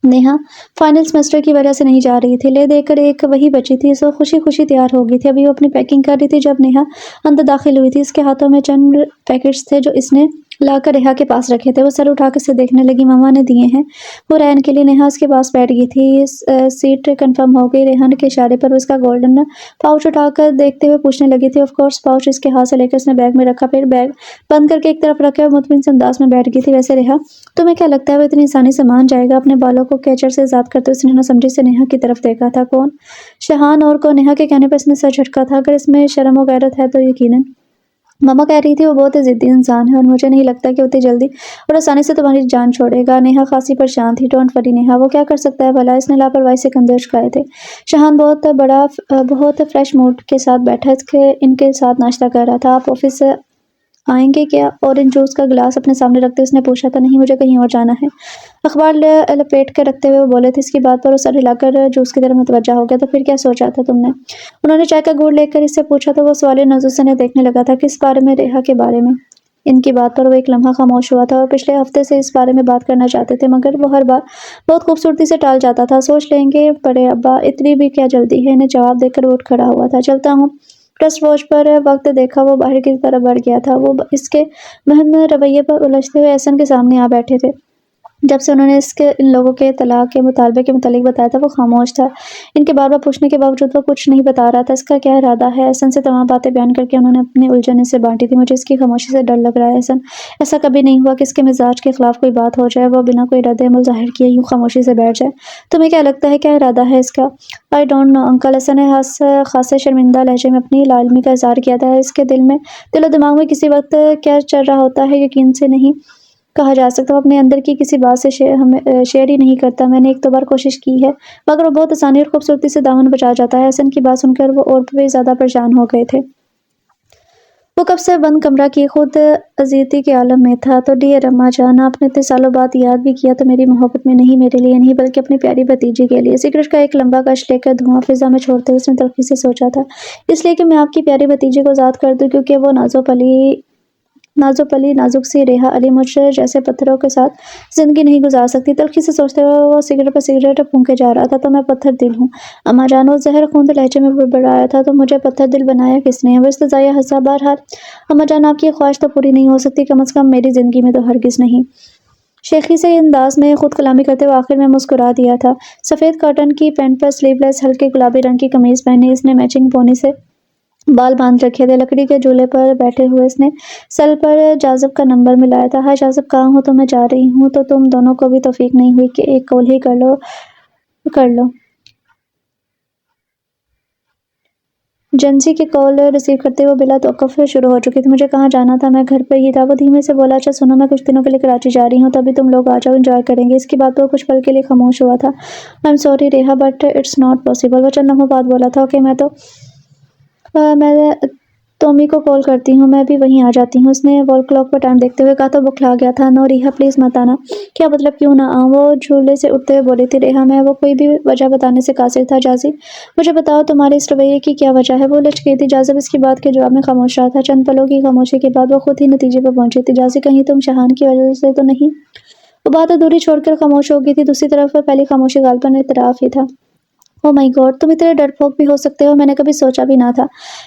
نیہا فائنل سیمسٹر کی وجہ سے نہیں جا رہی تھی۔ لے دے کر ایک وہی بچی تھی، سو خوشی خوشی تیار ہو گئی تھی۔ ابھی وہ اپنی پیکنگ کر رہی تھی جب نیہا اندر داخل ہوئی تھی۔ اس کے ہاتھوں میں چند پیکٹس تھے جو اس نے لا کر ریحا کے پاس رکھے تھے۔ وہ سر اٹھا کر اسے دیکھنے لگی۔ ماما نے دیے ہیں وہ ریحان کے لیے۔ نیہا اس کے پاس بیٹھ گئی تھی۔ سیٹ کنفرم ہو گئی۔ ریحان کے اشارے پر وہ اس کا گولڈن پاؤچ اٹھا کر دیکھتے ہوئے پوچھنے لگی تھی۔ آف کورس، پاؤچ اس کے ہاتھ سے لے کر اس نے بیگ میں رکھا، پھر بیگ بند کر کے ایک طرف رکھے اور مطمئن سے انداز میں بیٹھ گئی تھی۔ ویسے ریحا، تمہیں کیا لگتا ہے وہ اتنی آسانی سے مان جائے گا؟ اپنے بالوں کو کیچر سے آزاد کرتے ہوئے اس نے نہ سمجھی سے نیہا کی طرف دیکھا تھا۔ کون؟ شاہان، اور کو؟ نیہا کے کہنے پر اس نے سر جھٹکا تھا۔ اگر اس میں شرم و غیرت ہے تو یقیناً ماما کہہ رہی تھی وہ بہت ضدی انسان ہے اور مجھے نہیں لگتا کہ اتنی جلدی اور آسانی سے تمہاری جان چھوڑے گا۔ نیہا خاصی پریشان تھی۔ ڈونٹ وری نیہا، وہ کیا کر سکتا ہے بھلا؟ اس نے لاپرواہی سے کندھے اچکائے تھے۔ شاہان بہت فریش موڈ کے ساتھ بیٹھا ان کے ساتھ ناشتہ کر رہا تھا۔ آپ آفس آئیں گے کیا؟ اورنج جوس کا گلاس اپنے سامنے رکھتے اس نے پوچھا تھا۔ نہیں، مجھے کہیں اور جانا ہے، اخبار لپیٹ کر رکھتے ہوئے وہ بولے تھے۔ اس کی بات پر وہ سر ہلا کر جوس کی طرف متوجہ ہو گیا۔ تو پھر کیا سوچا تھا تم نے؟ انہوں نے چائے کا گھونٹ لے کر اس سے پوچھا تو وہ سوالیہ نظروں سے انہیں دیکھنے لگا تھا۔ کس بارے میں؟ ریحا کے بارے میں۔ ان کی بات پر وہ ایک لمحہ خاموش ہوا تھا اور پچھلے ہفتے سے اس بارے میں بات کرنا چاہتے تھے، مگر وہ ہر بار بہت خوبصورتی سے ٹال جاتا تھا۔ سوچ لیں گے بڑے ابا، اتنی بھی کیا جلدی ہے؟ انہیں جواب دے کر وہ اٹھ کھڑا ہوا تھا۔ چلتا ہوں۔ ٹرسٹ واچ پر وقت دیکھا، وہ باہر کی طرف بڑھ گیا تھا۔ وہ اس کے مہم رویے پر الجھتے ہوئے احسن کے سامنے آ بیٹھے تھے۔ جب سے انہوں نے ان لوگوں کے طلاق کے مطالبے کے متعلق بتایا تھا وہ خاموش تھا۔ ان کے بار بار پوچھنے کے باوجود وہ کچھ نہیں بتا رہا تھا۔ اس کا کیا ارادہ ہے؟ احسن سے تمام باتیں بیان کر کے انہوں نے اپنی الجھن اس سے بانٹی تھی۔ مجھے اس کی خاموشی سے ڈر لگ رہا ہے احسن، ایسا کبھی نہیں ہوا کہ اس کے مزاج کے خلاف کوئی بات ہو جائے، وہ بنا کوئی رد عمل ظاہر کیے یوں خاموشی سے بیٹھ جائے۔ تمہیں کیا لگتا ہے کیا ارادہ ہے اس کا؟ آئی ڈونٹ نو انکل، احسن نے خاصے شرمندہ لہجے میں اپنی لا علمی کا اظہار کیا تھا۔ اس کے دل و دماغ میں کسی وقت کیا چل رہا ہوتا ہے یقین سے نہیں کہا جا سکتا۔ وہ اپنے اندر کی کسی بات سے شیئر ہی نہیں کرتا۔ میں نے ایک دو بار کوشش کی ہے، مگر وہ بہت آسانی اور خوبصورتی سے دامن بچا جاتا ہے۔ احسن کی بات سن کر وہ اور بھی زیادہ پریشان ہو گئے تھے۔ وہ کب سے بند کمرہ کی خود اذیتی کے عالم میں تھا۔ تو ڈیئر اماں جان، آپ نے اتنے سالوں بعد یاد بھی کیا تو میری محبت میں نہیں، میرے لیے نہیں بلکہ اپنی پیاری بھتیجی کے لیے۔ سگریٹ کا ایک لمبا کش لے کر دھواں فضا میں چھوڑتے ہوئے اس نے تلخی سے سوچا تھا۔ اس لیے کہ میں آپ کی پیاری بھتیجی کو آزاد کر دوں، کیونکہ وہ نازک سی ریحا علی مجھ جیسے پتھروں کے ساتھ زندگی نہیں گزار سکتی۔ تلخی سے سوچتے ہوئے وہ سگریٹ پر سگریٹ پھونکے جا رہا تھا۔ تو میں پتھر دل ہوں اماں جان، وہ زہر خوند لہجے میں بڑبڑایا تھا۔ تو مجھے پتھر دل بنایا کس نے؟ وہ استضاعیہ ہنسا۔ بہرحال اماں جان، آپ کی خواہش تو پوری نہیں ہو سکتی، کم از کم میری زندگی میں تو ہرگز نہیں۔ شیخی سے انداز میں خود کلامی کرتے ہوئے آخر میں مسکرا دیا تھا۔ سفید کاٹن کی پینٹ پر سلیو لیس ہلکے گلابی رنگ کی قمیض پہنی، اس نے میچنگ پونی سے بال باندھ رکھے تھے۔ لکڑی کے جھولے پر بیٹھے ہوئے اس نے سیل پر جاذب کا نمبر ملایا تھا۔ ہاں جاذب، کہاں ہو؟ تو میں جا رہی ہوں۔ تو تم دونوں کو بھی توفیق نہیں ہوئی کہ ایک کال ہی کر لو۔ جنسی کی کال ریسیو کرتے ہوئے بلا توقف شروع ہو چکی تھی۔ مجھے کہاں جانا تھا؟ میں گھر پہ ہی تھا، وہ دھیمے سے بولا۔ اچھا سنو، میں کچھ دنوں کے لیے کراچی جا رہی ہوں، تبھی تم لوگ آ جاؤ، انجوائے کریں گے۔ اس کی بات پر وہ کچھ پل کے لیے خاموش ہوا تھا۔ I am sorry Reha but it's not possible, وہ چند لمحوں بعد بولا تھا۔ اوکے، میں تومی کو کال کرتی ہوں، میں بھی وہیں آ جاتی ہوں۔ اس نے وال کلاک پر ٹائم دیکھتے ہوئے کہا تو بکھلا گیا تھا۔ نو ریحا پلیز مت آنا۔ کیا مطلب کیوں نہ آؤں؟ وہ جھولے سے اٹھتے ہوئے بولی تھی۔ ریحا میں وہ کوئی بھی وجہ بتانے سے قاصر تھا۔ جازی مجھے بتاؤ تمہارے اس رویے کی کیا وجہ ہے؟ وہ لچک گئی تھی۔ جازب اس کی بات کے جواب میں خاموش رہا تھا۔ چند پلوں کی خاموشی کے بعد وہ خود ہی نتیجے پر پہنچی تھی۔ جازی کہیں تم شاہان کی وجہ سے تو نہیں؟ وہ بات ادھوری چھوڑ کر خاموش ہو گئی تھی۔ دوسری طرف پہلی خاموشی غالباً اعتراف ہی تھا۔ او مائی گاڈ، تم اتنے ڈرپوک بھی ہو سکتے ہو، میں نے کبھی سوچا بھی نہ تھا۔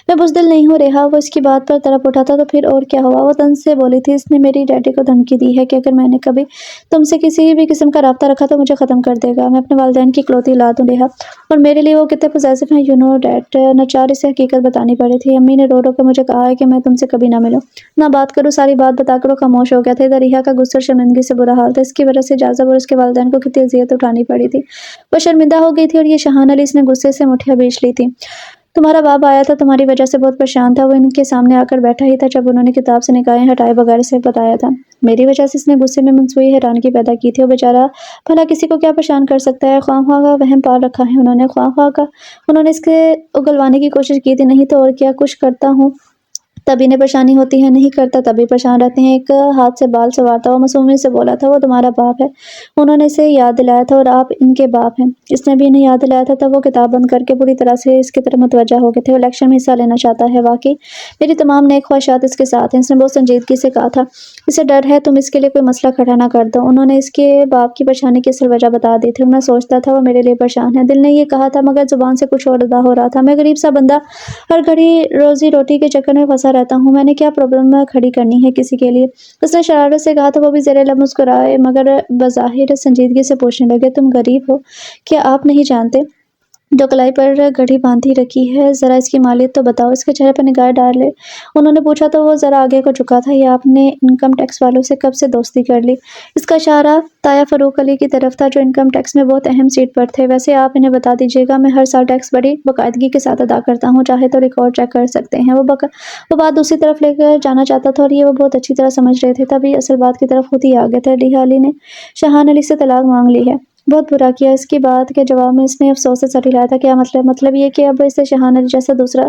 میں بزدل نہیں ہوں ریحا، وہ اس کی بات پر تڑپ اٹھا تھا۔ تو پھر اور کیا ہوا؟ وہ طنز سے بولی تھی۔ اس نے میری ڈیڈی کو دھمکی دی ہے کہ اگر میں نے کبھی تم سے کسی بھی قسم کا رابطہ رکھا تو مجھے ختم کر دے گا۔ میں اپنے والدین کی اکلوتی اولاد ہوں ریحا، اور میرے لیے وہ کتنے پوزیسو ہیں، یو نو ڈیٹ۔ ناچار اسے حقیقت بتانی پڑی تھی۔ امی نے رو رو کر مجھے کہا ہے کہ میں تم سے کبھی نہ ملوں، نہ بات کروں۔ ساری بات بتا کر وہ خاموش ہو گیا تھا۔ ادھر ریحا کا غصے اور شرمندگی سے برا حال تھا۔ اس کی وجہ سے جازب اور اس کے والدین کو کتنی اذیت اٹھانی پڑی تھی۔ وہ شرمندہ ہو گئی تھی، اور یہ شاہان علی اس نے غصے سے مٹھیاں بیچ لی تھی۔ تمہارا باپ آیا تھا، تمہاری وجہ سے بہت پریشان تھا، وہ ان کے سامنے آ کر بیٹھا ہی تھا جب انہوں نے کتاب سے نگاہیں ہٹائے بغیر اسے بتایا تھا۔ میری وجہ سے؟ اس نے غصے میں مصنوعی حیرانگی پیدا کی تھی۔ وہ بیچارہ بھلا کسی کو کیا پریشان کر سکتا ہے؟ خواہ خواہ کا وہم پال رکھا ہے انہوں نے، خواہ خواہ کا انہوں نے اس کے اگلوانے کی کوشش کی تھی۔ نہیں تو اور کیا، کچھ کرتا ہوں تب انہیں پریشانی ہوتی ہے، نہیں کرتا تب بھی پریشان رہتے ہیں۔ ایک ہاتھ سے بال سنوارتا ہوا معصومیت سے بولا تھا۔ وہ تمہارا باپ ہے، انہوں نے اسے یاد دلایا تھا، اور آپ ان کے باپ ہیں۔ اس نے بھی انہیں یاد دلایا تھا۔ تب وہ کتاب بند کر کے پوری طرح سے اس کی طرف متوجہ ہو گئے تھے۔ وہ الیکشن میں حصہ لینا چاہتا ہے، واقعی میری تمام نیک خواہشات اس کے ساتھ ہیں۔ اس نے بہت سنجیدگی سے کہا تھا۔ اسے ڈر ہے تم اس کے لیے کوئی مسئلہ کھڑا نہ کر دو۔ انہوں نے اس کے باپ کی پریشانی کی اصل وجہ بتا دی تھی، اور میں سوچتا تھا وہ میرے لیے پریشان ہے۔ دل نے یہ کہا تھا مگر زبان سے کچھ اور ادا ہو رہا تھا۔ میں غریب سا بندہ ہر گھڑی روزی روٹی کے چکر میں پھنسا رہتا ہوں، میں نے کیا پرابلم کھڑی کرنی ہے کسی کے لیے؟ اس نے شرارت سے کہا تھا۔ وہ بھی زیر لب مسکرائے مگر بظاہر سنجیدگی سے پوچھنے لگے، تم غریب ہو؟ کیا آپ نہیں جانتے جو کلائی پر گھڑی باندھی رکھی ہے، ذرا اس کی مالیت تو بتاؤ؟ اس کے چہرے پر نگاہ ڈالے انہوں نے پوچھا تو وہ ذرا آگے کو جھکا تھا۔ یہ آپ نے انکم ٹیکس والوں سے کب سے دوستی کر لی؟ اس کا اشارہ تایا فاروق علی کی طرف تھا جو انکم ٹیکس میں بہت اہم سیٹ پر تھے۔ ویسے آپ انہیں بتا دیجیے گا، میں ہر سال ٹیکس بڑی باقاعدگی کے ساتھ ادا کرتا ہوں، چاہے تو ریکارڈ چیک کر سکتے ہیں۔ وہ بات دوسری طرف لے کر جانا چاہتا تھا، اور یہ وہ بہت اچھی طرح سمجھ رہے تھے۔ تبھی اصل بات کی طرف خود ہی آ گئے تھے۔ ریحا علی نے شاہان علی سے طلاق مانگ لی ہے۔ بہت برا کیا۔ اس کی بات کے جواب میں اس نے افسوس سے سر ہلایا تھا۔ کیا مطلب؟ مطلب یہ کہ اب اسے شاہان علی جیسا دوسرا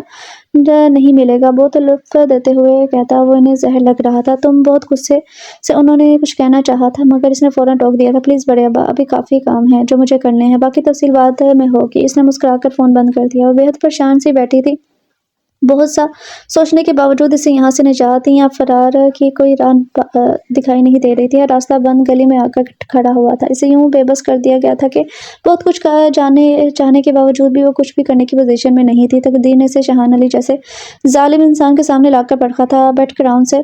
نہیں ملے گا۔ بہت لطف دیتے ہوئے کہتا، وہ انہیں زہر لگ رہا تھا۔ تم بہت غصے سے انہوں نے کچھ کہنا چاہا تھا مگر اس نے فوراً ٹوک دیا تھا۔ پلیز بڑے ابا، ابھی کافی کام ہے جو مجھے کرنے ہیں، باقی تفصیل بعد میں ہوگی۔ اس نے مسکرا کر فون بند کر دیا۔ وہ بےحد پریشان سی بیٹھی تھی۔ بہت سا سوچنے کے باوجود اسے یہاں سے نجات یا فرار کی کوئی راہ دکھائی نہیں دے رہی تھی۔ ہر راستہ بند گلی میں آ کر کھڑا ہوا تھا۔ اسے یوں بے بس کر دیا گیا تھا کہ بہت کچھ چاہنے کے باوجود بھی وہ کچھ بھی کرنے کی پوزیشن میں نہیں تھی۔ تقدیر نے اسے شاہان علی جیسے ظالم انسان کے سامنے لا کر رکھا تھا۔ بیک گراؤنڈ سے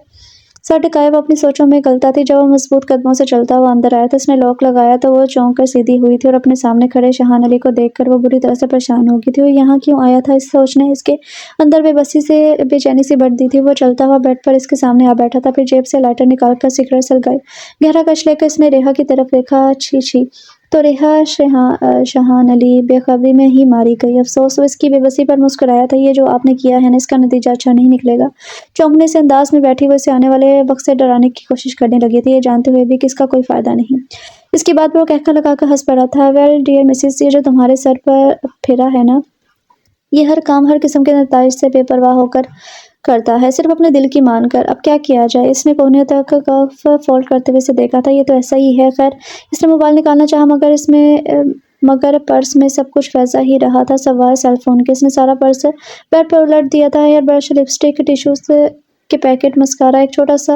سر ٹکائے وہ اپنی سوچوں میں غلطا تھی۔ جب وہ مضبوط قدموں سے چلتا ہوا اندر آیا تو اس نے لاک لگایا تو وہ چونک کر سیدھی ہوئی تھی، اور اپنے سامنے کھڑے شاہان علی کو دیکھ کر وہ بری طرح سے پریشان ہو گئی تھی۔ وہ یہاں کیوں آیا تھا؟ اس سوچ نے اس کے اندر بے چینی سی بڑھ دی تھی۔ وہ چلتا ہوا بیڈ پر اس کے سامنے آ بیٹھا تھا، پھر جیب سے لائٹر نکال کر سگریٹ سلگائی۔ گہرا کش لے کر اس نے ریحا کی طرف دیکھا۔ چھی چھی، تو ریحا شاہان علی بے خبری میں ہی ماری گئی۔ افسوس، وہ اس کی بے بسی پر مسکرایا تھا۔ یہ جو آپ نے کیا ہے نا، اس کا نتیجہ اچھا نہیں نکلے گا۔ چونکنے سے انداز میں بیٹھی وہ اسے آنے والے وقت سے ڈرانے کی کوشش کرنے لگی تھی، یہ جانتے ہوئے بھی کہ اس کا کوئی فائدہ نہیں۔ اس کی بات پر وہ کہکہ لگا کر ہنس پڑا تھا۔ ویل ڈیئر مسز، یہ جو تمہارے سر پر پھرا ہے نا، یہ ہر کام ہر قسم کے نتائج سے بے پرواہ ہو کر کرتا ہے، صرف اپنے دل کی مان کر۔ اب کیا کیا جائے؟ اس نے کوہنیوں تک کف فولڈ کرتے ہوئے اسے دیکھا تھا۔ یہ تو ایسا ہی ہے۔ خیر، اس نے موبائل نکالنا چاہا مگر پرس میں سب کچھ ویسا ہی رہا تھا سوائے سیل فون کے۔ اس نے سارا پرس بیڈ پر الٹ دیا تھا۔ ہیئر برش، لپسٹک، ٹیشوز کے پیکٹ، مسکارا، ایک چھوٹا سا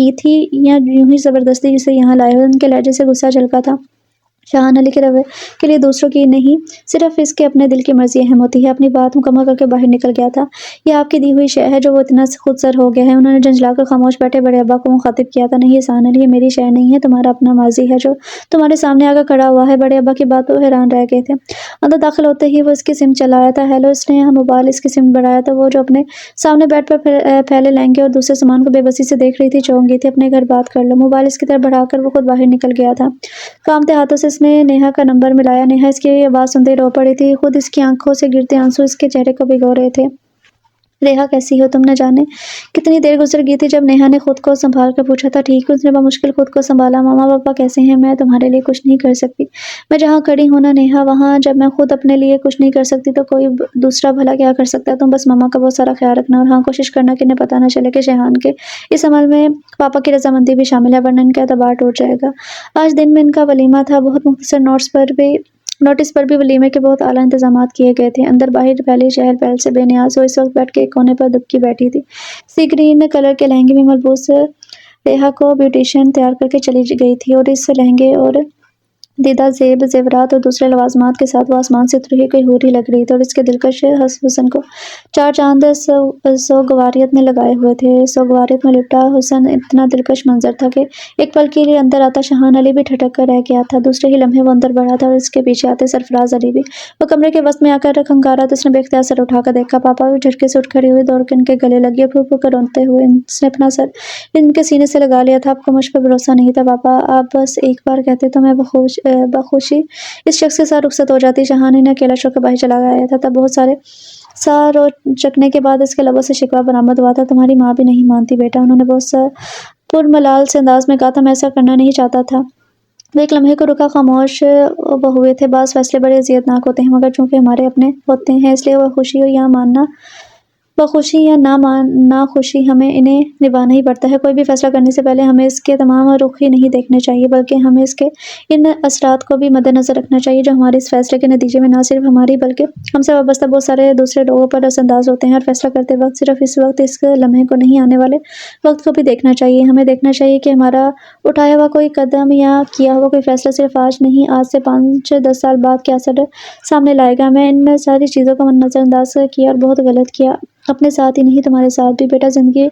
کی تھی یا یوں ہی زبردستی جسے یہاں لائے ہو؟ ان کے لہجے سے غصہ جھلکا تھا۔ شاہان علی کے روے کے لیے دوسروں کی نہیں، صرف اس کے اپنے دل کی مرضی اہم ہوتی ہے۔ اپنی بات مکمل کر کے باہر نکل گیا تھا۔ یہ آپ کی دی ہوئی شے ہے جو وہ اتنا خود سر ہو گیا ہے۔ انہوں نے جھنجھلا کر خاموش بیٹھے بڑے ابا کو مخاطب کیا تھا۔ نہیں شاہان علی، یہ میری شے نہیں ہے، تمہارا اپنا ماضی ہے جو تمہارے سامنے آ کر کھڑا ہوا ہے۔ بڑے ابا کی بات پر حیران رہ گئے تھے۔ اندر داخل ہوتے ہی وہ اس کی سمت چلا آیا تھا۔ ہیلو، اس نے موبائل اس کی سمت بڑھایا تو وہ جو اپنے سامنے بیڈ پر پھیلے لہنگے اور دوسرے سامان کو بے بسی سے دیکھ رہی تھی چونک گئی تھی۔ اپنے گھر بات کر لو۔ موبائل اس کی طرف بڑھا کر وہ خود باہر نکل گیا تھا۔ کانپتے ہاتھوں سے اس نے نیہا کا نمبر ملایا۔ نیہا اس کی آواز سنتے ہی رو پڑی تھی۔ خود اس کی آنکھوں سے گرتے آنسو اس کے چہرے کو بھگو رہے تھے۔ ریحا کیسی ہو تم؟ نہ جانے کتنی دیر گزر گئی تھی جب نیہا نے خود کو سنبھال کر پوچھا تھا۔ ٹھیک ہوں، اس نے بمشکل خود کو سنبھالا۔ ماما پاپا کیسے ہیں؟ میں تمہارے لیے کچھ نہیں کر سکتی۔ میں جہاں کھڑی ہوں نا نیہا، وہاں جب میں خود اپنے لیے کچھ نہیں کر سکتی تو کوئی دوسرا بھلا کیا کر سکتا ہے؟ تم بس ماما کا بہت سارا خیال رکھنا اور ہاں کوشش کرنا کہ انہیں پتہ نہ چلے کہ شاہان کے اس عمل میں پاپا کی رضامندی بھی شامل ہے، ورنہ ان کا اعتبار ٹوٹ جائے گا۔ آج دن میں ان کا ولیمہ تھا۔ بہت مختصر نوٹس پر بھی ولیمے کے بہت اعلیٰ انتظامات کیے گئے تھے۔ اندر باہر پھیلی چہل پہل سے بے نیاز وہ اس وقت بیٹھ کے ایک کونے پر دبکی بیٹھی تھی۔ سی گرین کلر کے لہنگے میں ملبوس ریحا کو بیوٹیشین تیار کر کے چلی گئی تھی اور اس لہنگے اور دیدہ زیب زیورات اور دوسرے لوازمات کے ساتھ وہ آسمان سے اتری ہوئی کوئی حور ہی لگ رہی تھی اور اس کے دلکش حسن کو چار چاند سوگواریت میں لگائے ہوئے تھے۔ سوگواریت میں لپٹا حسن اتنا دلکش منظر تھا کہ ایک پل کے لیے اندر آتا شاہان علی بھی ٹھٹک کر رہ گیا تھا۔ دوسرے ہی لمحے وہ اندر بڑھا تھا اور اس کے پیچھے آتے سرفراز علی بھی۔ وہ کمرے کے وسط میں آ کر کھنگارا تو اس نے بے اختیار سر اٹھا کر دیکھا۔ پاپا بھی جھٹکے سے اٹھ کھڑی ہوئی، دوڑ کے ان کے گلے لگی اور پھر پھر کر روتے ہوئے اس نے اپنا سر ان کے سینے سے لگا لیا تھا۔ آپ کو مجھ پر بھروسہ نہیں تھا پاپا؟ آپ بس ایک بار کہتے تو میں بخوشی اس شخص کے ساتھ رخصت ہو جاتی۔ شاہان نے اکیلا چھوڑ کر باہر چلا گیا تھا۔ تب بہت سارے سار اور چکنے کے بعد اس کے لبوں سے شکوہ برآمد ہوا تھا۔ تمہاری ماں بھی نہیں مانتی بیٹا، انہوں نے بہت پرملال سے انداز میں کہا تھا۔ میں ایسا کرنا نہیں چاہتا تھا۔ وہ ایک لمحے کو رکا، خاموش وہ ہوئے تھے۔ بعض فیصلے بڑے اذیت ناک ہوتے ہیں مگر چونکہ ہمارے اپنے ہوتے ہیں اس لیے بخوشی ہو یا ناخوشی ہمیں انہیں نبھانا ہی پڑتا ہے۔ کوئی بھی فیصلہ کرنے سے پہلے ہمیں اس کے تمام رخ ہی نہیں دیکھنے چاہیے بلکہ ہمیں اس کے ان اثرات کو بھی مد نظر رکھنا چاہیے جو ہمارے اس فیصلے کے نتیجے میں نہ صرف ہماری بلکہ ہم سے وابستہ بہت سارے دوسرے لوگوں پر اثر انداز ہوتے ہیں۔ اور فیصلہ کرتے وقت صرف اس وقت اس لمحے کو نہیں، آنے والے وقت کو بھی دیکھنا چاہیے۔ ہمیں دیکھنا چاہیے کہ ہمارا اٹھایا ہوا کوئی قدم یا کیا ہوا کوئی فیصلہ صرف آج نہیں، آج سے 5-10 سال بعد کیا اثر سامنے لائے گا۔ میں ان ساری چیزوں کو نظر انداز کیا اور بہت غلط کیا، اپنے ساتھ ہی نہیں تمہارے ساتھ بھی بیٹا۔ زندگی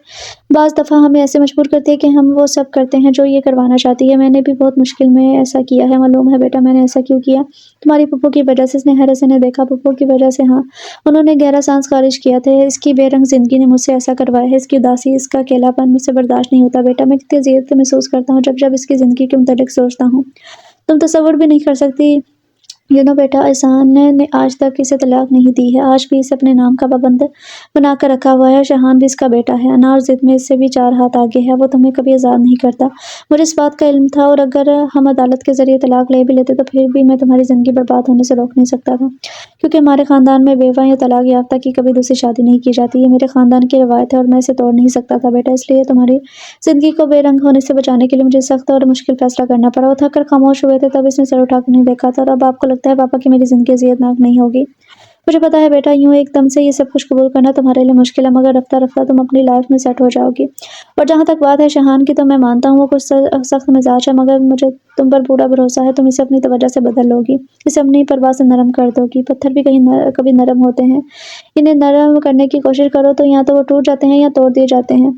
بعض دفعہ ہمیں ایسے مجبور کرتی ہے کہ ہم وہ سب کرتے ہیں جو یہ کروانا چاہتی ہے۔ میں نے بھی بہت مشکل میں ایسا کیا ہے، معلوم ہے بیٹا میں نے ایسا کیوں کیا؟ تمہاری پھپھو کی وجہ سے۔ اس نے حیرت سے انہیں دیکھا۔ پھپھو کی وجہ سے؟ ہاں، انہوں نے گہرا سانس خارج کیا تھا۔ اس کی بے رنگ زندگی نے مجھ سے ایسا کروایا ہے، اس کی اداسی، اس کا اکیلا پن مجھ سے برداشت نہیں ہوتا بیٹا۔ میں کتنی اذیت محسوس کرتا ہوں جب اس کی زندگی کے متعلق سوچتا ہوں، تم تصور بھی نہیں کر سکتی۔ بیٹا، احسان نے آج تک اسے طلاق نہیں دی ہے، آج بھی اسے اپنے نام کا پابند بنا کر رکھا ہوا ہے۔ شاہان بھی اس کا بیٹا ہے، انار ضد میں اس سے بھی 4 ہاتھ آگے ہے، وہ تمہیں کبھی آزاد نہیں کرتا۔ مجھے اس بات کا علم تھا اور اگر ہم عدالت کے ذریعے طلاق لے بھی لیتے تو پھر بھی میں تمہاری زندگی برباد ہونے سے روک نہیں سکتا تھا، کیونکہ ہمارے خاندان میں بیوہ یا طلاق یافتہ کی کبھی دوسری شادی نہیں کی جاتی۔ یہ میرے خاندان کی روایت ہے اور میں اسے توڑ نہیں سکتا تھا بیٹا، اس لیے تمہاری زندگی کو بے رنگ ہونے سے بچانے کے لیے مجھے سخت اور مشکل فیصلہ کرنا پڑا۔ وہ تھک کر خاموش ہوئے تھے، تب اس نے سر اٹھا کر نہیں دیکھا تھا۔ اور اب آپ کو لگتا ہے پاپا کہ میری زندگی اذیت ناک نہیں ہوگی؟ مجھے پتا ہے بیٹا، یوں ایک دم سے یہ سب کچھ قبول کرنا تمہارے لیے مشکل ہے، مگر رفتہ رفتہ تم اپنی لائف میں سیٹ ہو جاؤ گی۔ اور جہاں تک بات ہے شاہان کی، تو میں مانتا ہوں وہ کچھ سخت مزاج ہے، مگر مجھے تم پر پورا بھروسہ ہے، تم اسے اپنی توجہ سے بدل لو گی، اسے اپنی پرواز سے نرم کر دو گی۔ پتھر بھی کبھی نرم ہوتے ہیں، انہیں نرم کرنے کی کوشش کرو تو یا تو وہ ٹوٹ جاتے ہیں یا توڑ دیے جاتے ہیں۔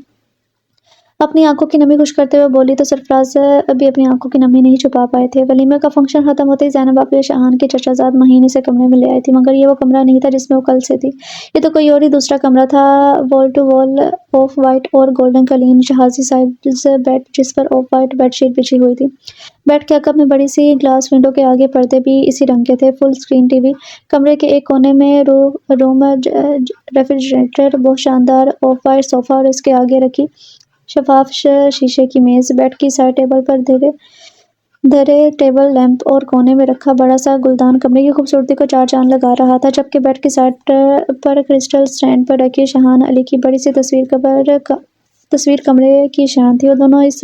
اپنی آنکھوں کی نمی خشک کرتے ہوئے بولی تو سرفراز بھی اپنی آنکھوں کی نمی نہیں چھپا پائے تھے۔ ولیمے کا فنکشن ختم ہوتے ہی زینب آپی شاہان کی چچا زاد مہین اسے کمرے میں لے آئی تھی، مگر یہ وہ کمرہ نہیں تھا جس میں وہ کل سے تھی، یہ تو کوئی اور ہی دوسرا کمرہ تھا۔ وال ٹو وال آف وائٹ اور گولڈن قالین، جہازی سائز بیڈ جس پر آف وائٹ بیڈ شیٹ بچھی ہوئی تھی، بیڈ کے عقب میں بڑی سی گلاس ونڈو کے آگے پردے بھی اسی رنگ کے تھے، فل اسکرین ٹی وی، کمرے کے ایک کونے میں روم ریفریجریٹر، بہت شاندار آف وائٹ صوفہ اور اس کے آگے رکھی شفاف شیشے کی میز، بیڈ کی سائڈ ٹیبل پر دھرے ٹیبل لیمپ اور کونے میں رکھا بڑا سا گلدان کمرے کی خوبصورتی کو 4 چاند لگا رہا تھا، جبکہ بیڈ کی سائڈ پر کرسٹل اسٹینڈ پر رکھی شاہان علی کی بڑی سی تصویر کمرے کی شان تھی۔ اور دونوں اس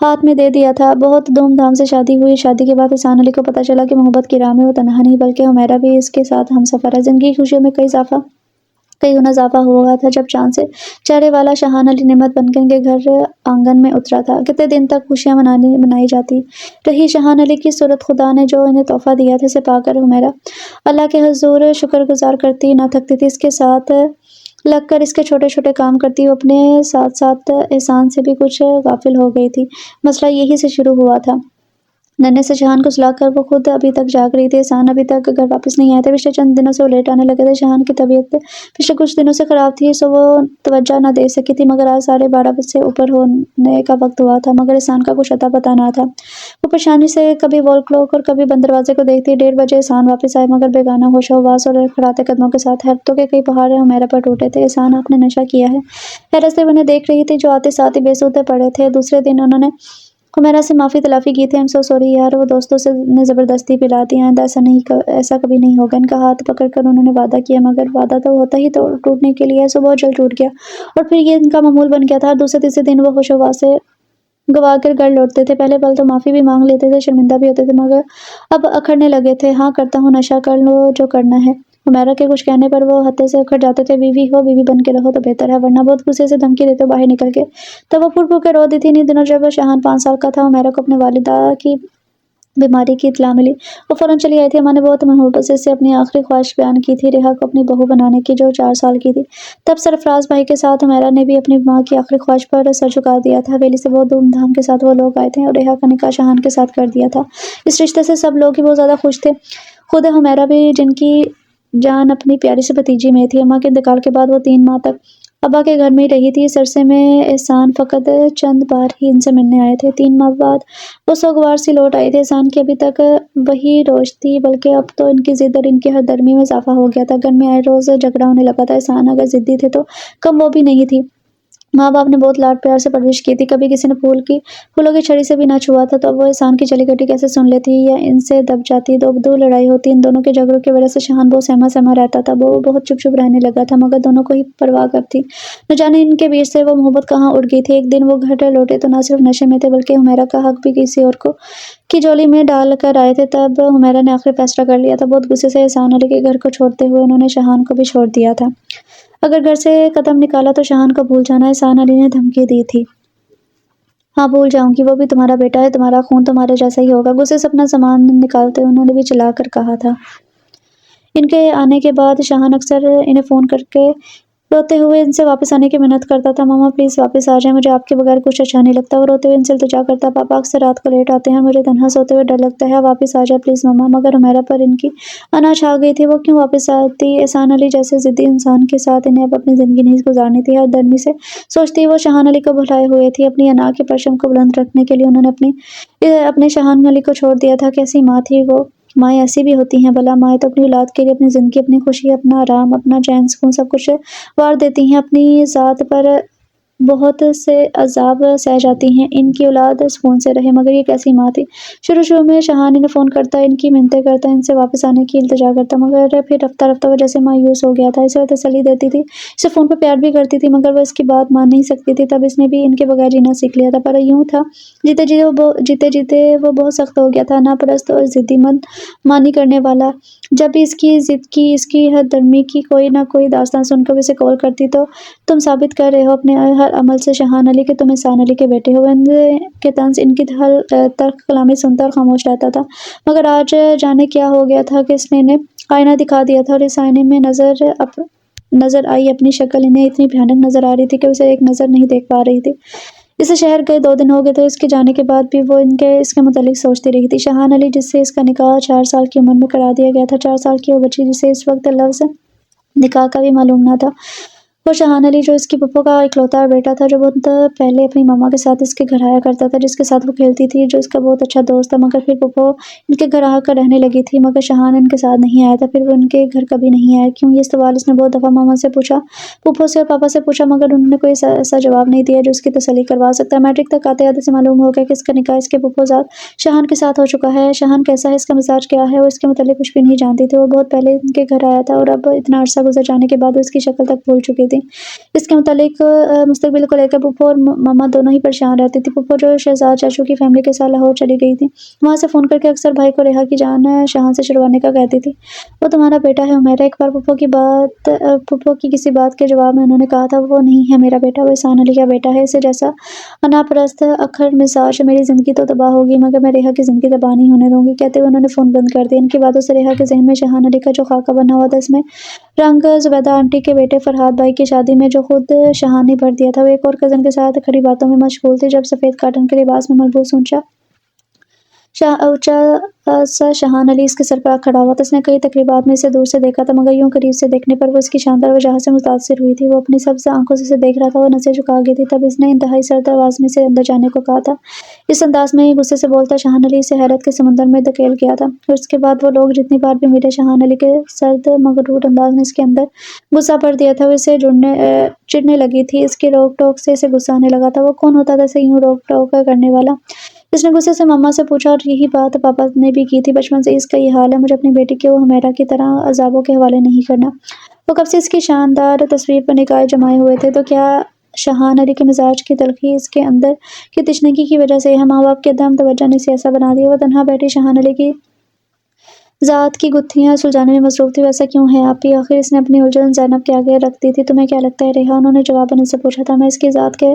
ہاتھ میں دے دیا تھا۔ بہت دھوم دھام سے شادی ہوئی۔ شادی کے بعد احسان علی کو پتہ چلا کہ محبت کی راہ میں وہ تنہا نہیں بلکہ حمیرہ بھی اس کے ساتھ ہمسفر ہے۔ زندگی کی خوشیوں میں کئی گنا اضافہ ہوا تھا جب چاند سے چہرے والا شاہان علی نعمت بن کر ان کے گھر آنگن میں اترا تھا۔ کتنے دن تک خوشیاں منائی جاتی رہی۔ شاہان علی کی صورت خدا نے جو انہیں تحفہ دیا تھا اسے پا کر حمیرہ اللہ کے حضور شکر گزار کرتی نہ تھکتی تھی۔ اس کے ساتھ لگ کر اس کے چھوٹے چھوٹے کام کرتی، وہ اپنے ساتھ ساتھ احسان سے بھی کچھ غافل ہو گئی تھی۔ مسئلہ یہی سے شروع ہوا تھا۔ ننھے سے شاہان کو سلا کر وہ خود ابھی تک جاگ رہی تھی۔ احسان ابھی تک گھر واپس نہیں آئے تھے۔ پچھلے چند دنوں سے وہ لیٹ آنے لگے تھے۔ شاہان کی طبیعت پچھلے کچھ دنوں سے خراب تھی سو وہ توجہ نہ دے سکی تھی، مگر آج 12:30 سے اوپر ہونے کا وقت ہوا تھا مگر احسان کا کچھ اتا پتہ نہ تھا۔ وہ پریشانی سے کبھی وال کلاک اور کبھی بند دروازے کو دیکھتی۔ 1:30 بجے احسان واپس آئے مگر بیگانہ ہوش و حواس اور لڑکھڑاتے قدموں کے ساتھ۔ حیرتوں کے کئی پہاڑ حمیرہ پر ٹوٹے تھے۔ احسان آپ نے نشہ کیا ہے؟ حیرت سے وہ انہیں دیکھ رہی تھی جو آتے ساتھ ہی بے سودھے پڑے تھے۔ دوسرے دن انہوں نے حمیرہ سے معافی تلافی کی تھی۔ "I'm so sorry یار، وہ دوستوں نے زبردستی پلا دی۔ آئندہ ایسا کبھی نہیں ہوگا۔ ان کا ہاتھ پکڑ کر انہوں نے وعدہ کیا، مگر وعدہ تو ہوتا ہی ٹوٹنے کے لیے ہے، سو بہت جلد ٹوٹ گیا اور پھر یہ ان کا معمول بن گیا تھا۔ ہر دوسرے تیسرے دن وہ ہوش و حواس سے گنوا کر گھر لوٹتے تھے۔ پہلے پل تو معافی بھی مانگ لیتے تھے، شرمندہ بھی ہوتے تھے، مگر اب اکھڑنے لگے تھے۔ "ہاں کرتا ہوں، نشہ کر لو جو کرنا ہے۔" حمیرہ کے کچھ کہنے پر وہ حتے سے اکھڑ جاتے تھے۔ "بیوی ہو، بیوی بن کے رہو تو بہتر ہے، ورنہ..." بہت غصے سے دھمکی دیتے باہر نکل گئے۔ تب وہ پھوٹ پھوٹ کے رو دی تھی۔ انہی دنوں جب شاہان 5 سال کا تھا، حمیرہ کو اپنے والدہ کی بیماری کی اطلاع ملی۔ وہ فوراً چلی آئی تھی۔ اماں نے بہت محبت سے اسے اپنی آخری خواہش بیان کی تھی، ریحا کو اپنی بہو بنانے کی، جو 4 سال کی تھی۔ تب سرفراز بھائی کے ساتھ حمیرہ نے بھی اپنی ماں کی آخری خواہش پر سر جھکا دیا تھا۔ حویلی سے بہت دھوم دھام کے ساتھ وہ لوگ آئے تھے اور ریحا کا نکاح شاہان کے ساتھ کر دیا تھا۔ اس رشتے سے سب لوگ ہی بہت زیادہ خوش تھے، خود حمیرہ بھی، جن کی جان اپنی پیاری سی بھتیجی میں تھی۔ اماں کے انتقال کے بعد وہ 3 ماہ تک ابا کے گھر میں ہی رہی تھی۔ اس عرصے میں احسان فقط چند بار ہی ان سے ملنے آئے تھے۔ 3 ماہ بعد وہ سوگوار سی لوٹ آئی تھی۔ احسان کی ابھی تک وہی روش تھی، بلکہ اب تو ان کی ضد اور ان کی ہر درمی میں اضافہ ہو گیا تھا۔ گھر میں آئے روز جھگڑا ہونے لگا تھا۔ احسان اگر ضدی تھے تو کم وہ بھی نہیں تھی۔ ماں باپ نے بہت لاڈ پیار سے پرورش کی تھی، کبھی کسی نے پھولوں کی چھڑی سے بھی نہ چھوا تھا تو اب وہ احسان کی چلی گٹی کیسے سن لیتی یا ان سے دب جاتی۔ دو لڑائی ہوتی، ان دونوں کے جھگڑوں کی وجہ سے شاہان بہت سہما رہتا تھا۔ وہ بہت چپ چپ رہنے لگا تھا، مگر دونوں کو ہی پرواہ کب تھی۔ نہ جانے ان کے بیچ سے وہ محبت کہاں اڑ گئی تھی۔ ایک دن وہ گھر لوٹے تو نہ صرف نشے میں تھے بلکہ حمیرہ کا حق بھی کسی اور کی جولی میں ڈال کر آئے تھے۔ تب حمیرہ نے آخری فیصلہ کر لیا تھا۔ بہت غصے سے احسان علی کے گھر کو چھوڑتے ہوئے انہوں نے شاہان کو بھی چھوڑ دیا تھا۔ اگر گھر سے قدم نکالا تو شاہان کو بھول جانا، احسان علی نے دھمکی دی تھی۔ "ہاں بھول جاؤں گی، وہ بھی تمہارا بیٹا ہے، تمہارا خون تمہارے جیسا ہی ہوگا۔" غصے سے اپنا سامان نکالتے انہوں نے بھی چلا کر کہا تھا۔ ان کے آنے کے بعد شاہان اکثر انہیں فون کر کے روتے ہوئے ان سے واپس آنے کی منت کرتا تھا۔ "ماما پلیز واپس آ جائیں، مجھے آپ کے بغیر کچھ اچھا نہیں لگتا۔" وہ روتے ہوئے ان سے التجا کرتا، "پاپا اکثر رات کو لیٹ آتے ہیں، مجھے تنہا سوتے ہوئے ڈر لگتا ہے، واپس آ جائیں پلیز ماما۔" مگر حمیرہ پر ان کی انا چھا گئی تھی، وہ کیوں واپس آتی؟ احسان علی جیسے ضدی انسان کے ساتھ انہیں اب اپنی زندگی نہیں گزارنی تھی۔ ہر درمی سے سوچتی وہ شاہان علی کو بھلائے ہوئے تھی۔ اپنی انا کے پرچم کو بلند رکھنے کے لیے انہوں نے اپنے شاہان علی کو چھوڑ دیا تھا۔ کیسی ماں تھی وہ! مائیں ایسی بھی ہوتی ہیں بھلا! مائیں تو اپنی اولاد کے لیے اپنی زندگی، اپنی خوشی، اپنا آرام، اپنا چین سکون سب کچھ وار دیتی ہیں، اپنی ذات پر بہت سے عذاب سہ جاتی ہیں، ان کی اولاد سکون سے رہے۔ مگر یہ کیسی ماں تھی! شروع میں شاہان انہیں فون کرتا، ان کی منتیں کرتا، ان سے واپس آنے کی التجا کرتا، مگر پھر رفتہ رفتہ وہ جیسے مایوس ہو گیا تھا۔ اسے وہ تسلی دیتی تھی، اسے فون پر پیار بھی کرتی تھی، مگر وہ اس کی بات مان نہیں سکتی تھی۔ تب اس نے بھی ان کے بغیر جینا سیکھ لیا تھا، پر یوں تھا جیتے جیتے وہ بہت سخت ہو گیا تھا، نا پرست اور ضدی مانی کرنے والا۔ جب بھی اس کی ضد کی، اس کی ہر درمی کی کوئی نہ کوئی داستان سن کر وہ اسے کال کرتی تو "تم ثابت کر رہے ہو اپنے ہر عمل سے شاہان علی کہ تم احسان علی کے بیٹے ہو۔" ان کے طنز، ان کی تلخ کلامی سنتا اور خاموش رہتا تھا۔ مگر آج جانے کیا ہو گیا تھا کہ اس نے انہیں آئینہ دکھا دیا تھا، اور اس آئینے میں نظر آئی اپنی شکل انہیں اتنی بھیانک نظر آ رہی تھی کہ اسے ایک نظر نہیں دیکھ پا رہی تھی۔ اسے شہر گئے 2 دن ہو گئے تھے، اس کے جانے کے بعد بھی وہ اس کے متعلق سوچتی رہی تھی۔ شاہان علی جس سے اس کا نکاح 4 سال کی عمر میں کرا دیا گیا تھا، 4 سال کی وہ بچی جسے اس وقت لفظ نکاح کا بھی معلوم نہ تھا، وہ شاہان علی جو اس کی پھپھو کا اکلوتا بیٹا تھا، جو بہت پہلے اپنی ماما کے ساتھ اس کے گھر آیا کرتا تھا، جس کے ساتھ وہ کھیلتی تھی، جو اس کا بہت اچھا دوست تھا، مگر پھر پھپھو ان کے گھر آ کر رہنے لگی تھی، مگر شاہان ان کے ساتھ نہیں آیا تھا۔ پھر وہ ان کے گھر کبھی نہیں آیا، کیوں؟ یہ سوال اس نے بہت دفعہ ماما سے پوچھا، پھپھو سے اور پاپا سے پوچھا، مگر انہوں نے کوئی ایسا جواب نہیں دیا جو اس کی تسلی کروا سکتا۔ میٹرک تک آتے آتے سے معلوم ہو گیا کہ اس کا نکاح اس کے پھپھو زاد شاہان کے ساتھ ہو چکا ہے۔ شاہان کیسا ہے، اس کا مزاج کیا ہے، وہ اس کے متعلق کچھ بھی نہیں جانتی تھی۔ وہ بہت پہلے ان کے گھر آیا تھا اور اب اتنا عرصہ گزر جانے کے بعد وہ اس کی شکل تک بھول چکی دیں۔ اس کے متعلق مستقبل کو لے کر پھپھو اور ماما دونوں ہی پریشان رہتی تھی۔ پھپھو جو شہزاد چاچو کی فیملی کے ساتھ لاہور چلی گئی تھی، وہاں سے فون کر کے اکثر بھائی کو ریحا کی جان شاہان سے چھڑوانے کا کہتی تھی۔ وہ تمہارا بیٹا ہے عمیرہ۔ ایک بار پھپھو کی کسی بات کے جواب میں انہوں نے کہا تھا، وہ نہیں ہے میرا بیٹا، وہ احسان علی کا بیٹا ہے۔ اسے جیسا انا پرست اکھڑ مزاج، میری زندگی تو تباہ ہوگی مگر میں ریحا کی زندگی تباہ نہیں ہونے دوں گی۔ کہتے ہوئے انہوں نے فون بند کر دیا۔ ان کی باتوں سے ریحا کے ذہن میں شاہان علی کا جو خاکہ بنا ہوا تھا، اس میں رنگ زبیدہ آنٹی کے بیٹے فرحاد بھائی کی شادی میں جو خود شاہان نے بھر دیا تھا۔ وہ ایک اور کزن کے ساتھ کھڑی باتوں میں مشغول تھی جب سفید کاٹن کے لباس میں ملبوس اونچا سا شاہان علی اس کے سر پر آ کھڑا ہوا تھا۔ اس نے کئی تقریبات میں اسے دور سے دیکھا تھا مگر یوں قریب سے دیکھنے پر وہ اس کی شاندار وجاہت سے متاثر ہوئی تھی۔ وہ اپنی سبز آنکھوں سے اسے دیکھ رہا تھا، وہ نسیں جھکا گئی تھی۔ تب اس نے انتہائی سرد آواز میں اسے اندر جانے کو کہا تھا۔ اس انداز میں غصے سے بولتا شاہان علی اسے حیرت کے سمندر میں دھکیل گیا تھا، اور اس کے بعد وہ لوگ جتنی بار بھی ملے، شاہان علی کے سرد مغرور انداز نے اس کے اندر غصہ بھر دیا تھا۔ وہ اسے چڑھنے لگی تھی، اس کی روک ٹوک سے اسے غصہ آنے لگا تھا۔ وہ کون ہوتا تھا اسے یوں روک ٹوک کرنے والا؟ اس نے غصے سے ماما سے پوچھا، اور یہی بات پاپا نے بھی کی تھی، بچپن سے اس کا یہ حال ہے، مجھے اپنی بیٹی کے وہ حمیرہ کی طرح عذابوں کے حوالے نہیں کرنا۔ وہ کب سے اس کی شاندار تصویر پر نگاہیں جمائے ہوئے تھے، تو کیا شاہان علی کے مزاج کی تلخی اس کے اندر کی تشنگی کی وجہ سے ہے؟ ماں باپ کی عدم توجہ نے اسے ایسا بنا دیا۔ وہ تنہا بیٹھی شاہان علی کی ذات کی گتھیاں سلجھانے میں مصروف تھی۔ ویسا کیوں ہے آپی؟ آخر اس نے اپنی الجھن زینب کے آگے رکھ دی تھی۔ تمہیں کیا لگتا ہے ریحا؟ انہوں نے جواباً اس سے پوچھا تھا۔ میں اس کی ذات کے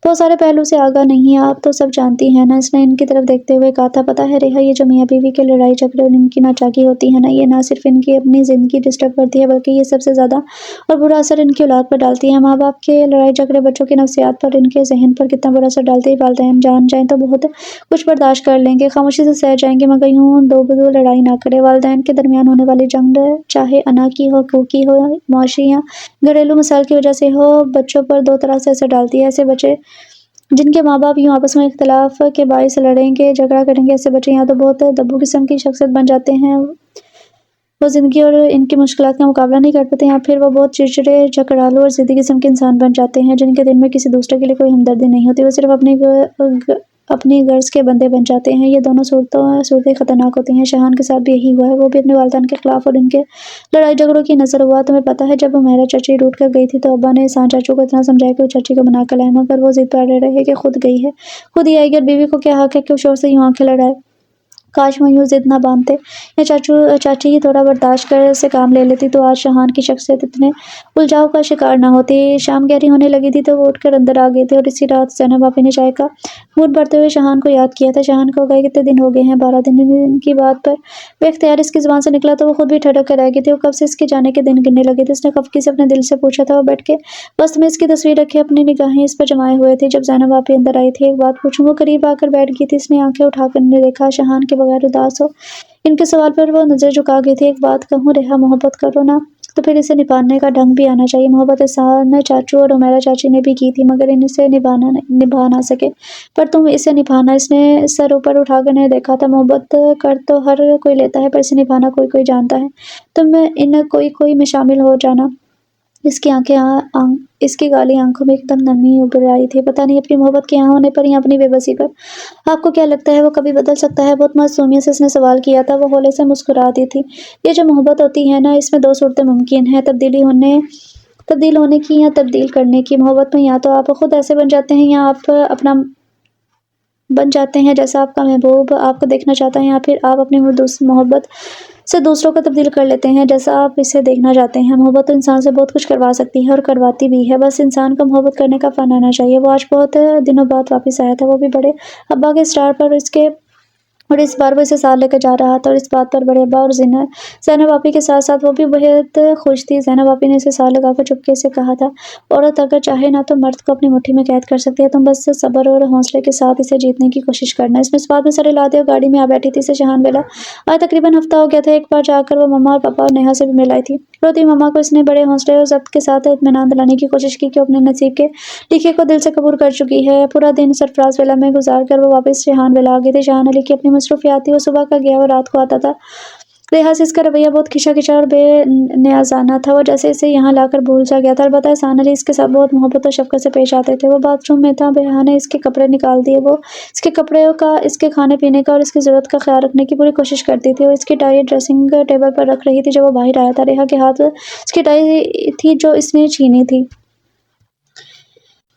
بہت سارے پہلو سے آگاہ نہیں، آپ تو سب جانتی ہیں نا، اس نے ان کی طرف دیکھتے ہوئے کہا تھا۔ پتہ ہے ریحا، یہ جو میاں بیوی کے لڑائی جھگڑے اور ان کی ناچاکی ہوتی ہے نا، یہ نہ صرف ان کی اپنی زندگی ڈسٹرب کرتی ہے بلکہ یہ سب سے زیادہ اور برا اثر ان کی اولاد پر ڈالتی ہے۔ ماں باپ کے لڑائی جھگڑے بچوں کی نفسیات پر، ان کے ذہن پر کتنا برا اثر ڈالتے ہیں، والدین جان جائیں تو بہت کچھ برداشت کر لیں گے، خاموشی سے سہ جائیں گے، مگر یوں دو بدو لڑائی نہ کریں۔ والدین کے درمیان ہونے والی جنگ، چاہے انا کی ہو، حقوقی ہو، معاشی یا گھریلو مسائل کی وجہ سے ہو، بچوں پر دو طرح سے اثر ڈالتی ہے۔ ایسے بچے جن کے ماں باپ یوں آپس میں اختلاف کے باعث لڑیں گے، جھگڑا کریں گے، ایسے بچے یا تو بہت دبو قسم کی شخصیت بن جاتے ہیں، وہ زندگی اور ان کی مشکلات کا مقابلہ نہیں کر پاتے، یا پھر وہ بہت چڑچڑے، جھگڑالو اور ضدی قسم کے انسان بن جاتے ہیں جن کے دل میں کسی دوسرے کے لیے کوئی ہمدردی نہیں ہوتی، وہ صرف اپنی غرض کے بندے بن جاتے ہیں۔ یہ دونوں صورتیں خطرناک ہوتی ہیں۔ شاہان کے ساتھ بھی یہی ہوا ہے، وہ بھی اپنے والدین کے خلاف اور ان کے لڑائی جھگڑوں کی نظر ہوا۔ تمہیں پتہ ہے جب عمیرہ چاچی روٹ کر گئی تھی تو ابا نے احسان چاچو کو اتنا سمجھایا کہ وہ چاچی کو منا کر لائیں، مگر وہ ضد پر اڑے رہے کہ خود گئی ہے، خود ہی آئے گی، اور بیوی کو کیا حق ہے کہ وہ شوہر سے یوں آنکھیں لڑائے؟ کاش وہ یوں ضد نہ باندھتے یا چاچی ہی تھوڑا برداشت کر سے کام لے لیتی تو آج شاہان کی شخصیت اتنے الجھاؤ کا شکار نہ ہوتی۔ شام گہری ہونے لگی تھی تو وہ اٹھ کر اندر آ گئے تھے، اور اسی رات زینب آپی نے چائے کا گھونٹ بھرتے ہوئے شاہان کو یاد کیا تھا۔ شاہان کو گئے کتنے دن ہو گئے ہیں؟ 12 دن۔ ان کی بات پر بے اختیار اس کی زبان سے نکلا تو وہ خود بھی ٹھڑک کر رہ گئی تھی۔ وہ کب سے اس کے جانے کے دن گننے لگے تھے، اس نے خفگی سے اپنے دل سے پوچھا تھا۔ وہ بیٹھ کے وسط میں اس کی تصویر رکھے اپنی نگاہیں اس پر جمائے ہوئے تھی۔ جب زینب آپی اندر آئی تھی، ایک بات پوچھوں؟ وہ قریب آ کر بیٹھ گئی تھی، اس نے آنکھیں اٹھا کر انہیں دیکھا، شاہان کے بغیر اداس ہو۔ ان کے سوال پر وہ نظر جھکا گئی تھی۔ ایک بات کہوں ریحا، محبت کرو نا تو پھر اسے نبھانے کا ڈھنگ بھی آنا چاہیے۔ محبت احسان چاچو اور عمیرہ چاچی نے بھی کی تھی مگر ان اسے نبھا نہ سکے، پر تم اسے نبھانا۔ اس نے سر اوپر اٹھا کر انہیں دیکھا تھا۔ محبت کر تو ہر کوئی لیتا ہے، پر اسے نبھانا کوئی کوئی جانتا ہے۔ تم ان کوئی میں شامل ہو جانا۔ اس کی کالی آنکھوں میں ایک دم نرمی ابھر آئی تھی، پتہ نہیں اپنی محبت کے یہاں ہونے پر یا اپنی بے بسی پر۔ آپ کو کیا لگتا ہے وہ کبھی بدل سکتا ہے؟ بہت معصومیت سے اس نے سوال کیا تھا۔ وہ ہولے سے مسکرا دی تھی۔ یہ جو محبت ہوتی ہے نا، اس میں دو صورتیں ممکن ہیں، تبدیل ہونے کی یا تبدیل کرنے کی۔ محبت میں یا تو آپ خود ایسے بن جاتے ہیں یا آپ اپنا بن جاتے ہیں جیسا آپ کا محبوب آپ کو دیکھنا چاہتا ہے، یا پھر آپ اپنی محبت سے دوسروں کو تبدیل کر لیتے ہیں جیسا آپ اسے دیکھنا چاہتے ہیں۔ محبت تو انسان سے بہت کچھ کروا سکتی ہے اور کرواتی بھی ہے، بس انسان کو محبت کرنے کا فن آنا چاہیے۔ وہ آج بہت دنوں بعد واپس آیا تھا، وہ بھی بڑے ابا کے اسٹار پر، اور اس بار وہ اسے ساتھ لے کر جا رہا تھا، اور اس بات پر بڑے ابا اور زینب آپی کے ساتھ ساتھ وہ بھی بہت خوش تھی۔ زینب آپی نے اسے ساتھ لگا کر چپکے سے کہا تھا، عورت اگر چاہے نا تو مرد کو اپنی مٹھی میں قید کر سکتی ہے، تم بس صبر اور حوصلے کے ساتھ اسے جیتنے کی کوشش کرنا۔ اس نے اس بات میں سر ہلا دیا اور گاڑی میں آ بیٹھی تھی۔ اسے شاہان ویلا آج تقریباً ہفتہ ہو گیا تھا۔ ایک بار جا کر وہ مما اور پاپا اور نیہا سے بھی مل آئی تھی۔ روتی مما کو اس نے بڑے حوصلے اور ضبط کے ساتھ اطمینان دلانے کی کوشش کی کہ وہ اپنے نصیب کے لکھے کو دل سے قبول کر چکی ہے۔ پورا دن سرفراز ویلا میں گزار کر وہ واپس شاہان ویلا آ گئی تھی۔ شاہان علی کی اپنی مصروفیات تھی، وہ صبح کا گیا اور رات کو آتا تھا۔ ریحا سے اس کا رویہ بہت کھچا کھچا اور بے نیازانہ تھا، وہ جیسے اسے یہاں لا کر بھول سا گیا تھا۔ البتہ احسان علی اس کے ساتھ بہت محبت اور شفقت سے پیش آتے تھے۔ وہ باتھ روم میں تھا، ریحا نے اس کے کپڑے نکال دیے، وہ اس کے کپڑوں کا، اس کے کھانے پینے کا اور اس کی ضرورت کا خیال رکھنے کی پوری کوشش کرتی تھی۔ وہ اس کی ٹائی ڈریسنگ ٹیبل پر رکھ رہی تھی جب وہ باہر آیا تھا۔ ریحا کے ہاتھ اس کی ٹائی تھی جو اس نے چھینی تھی۔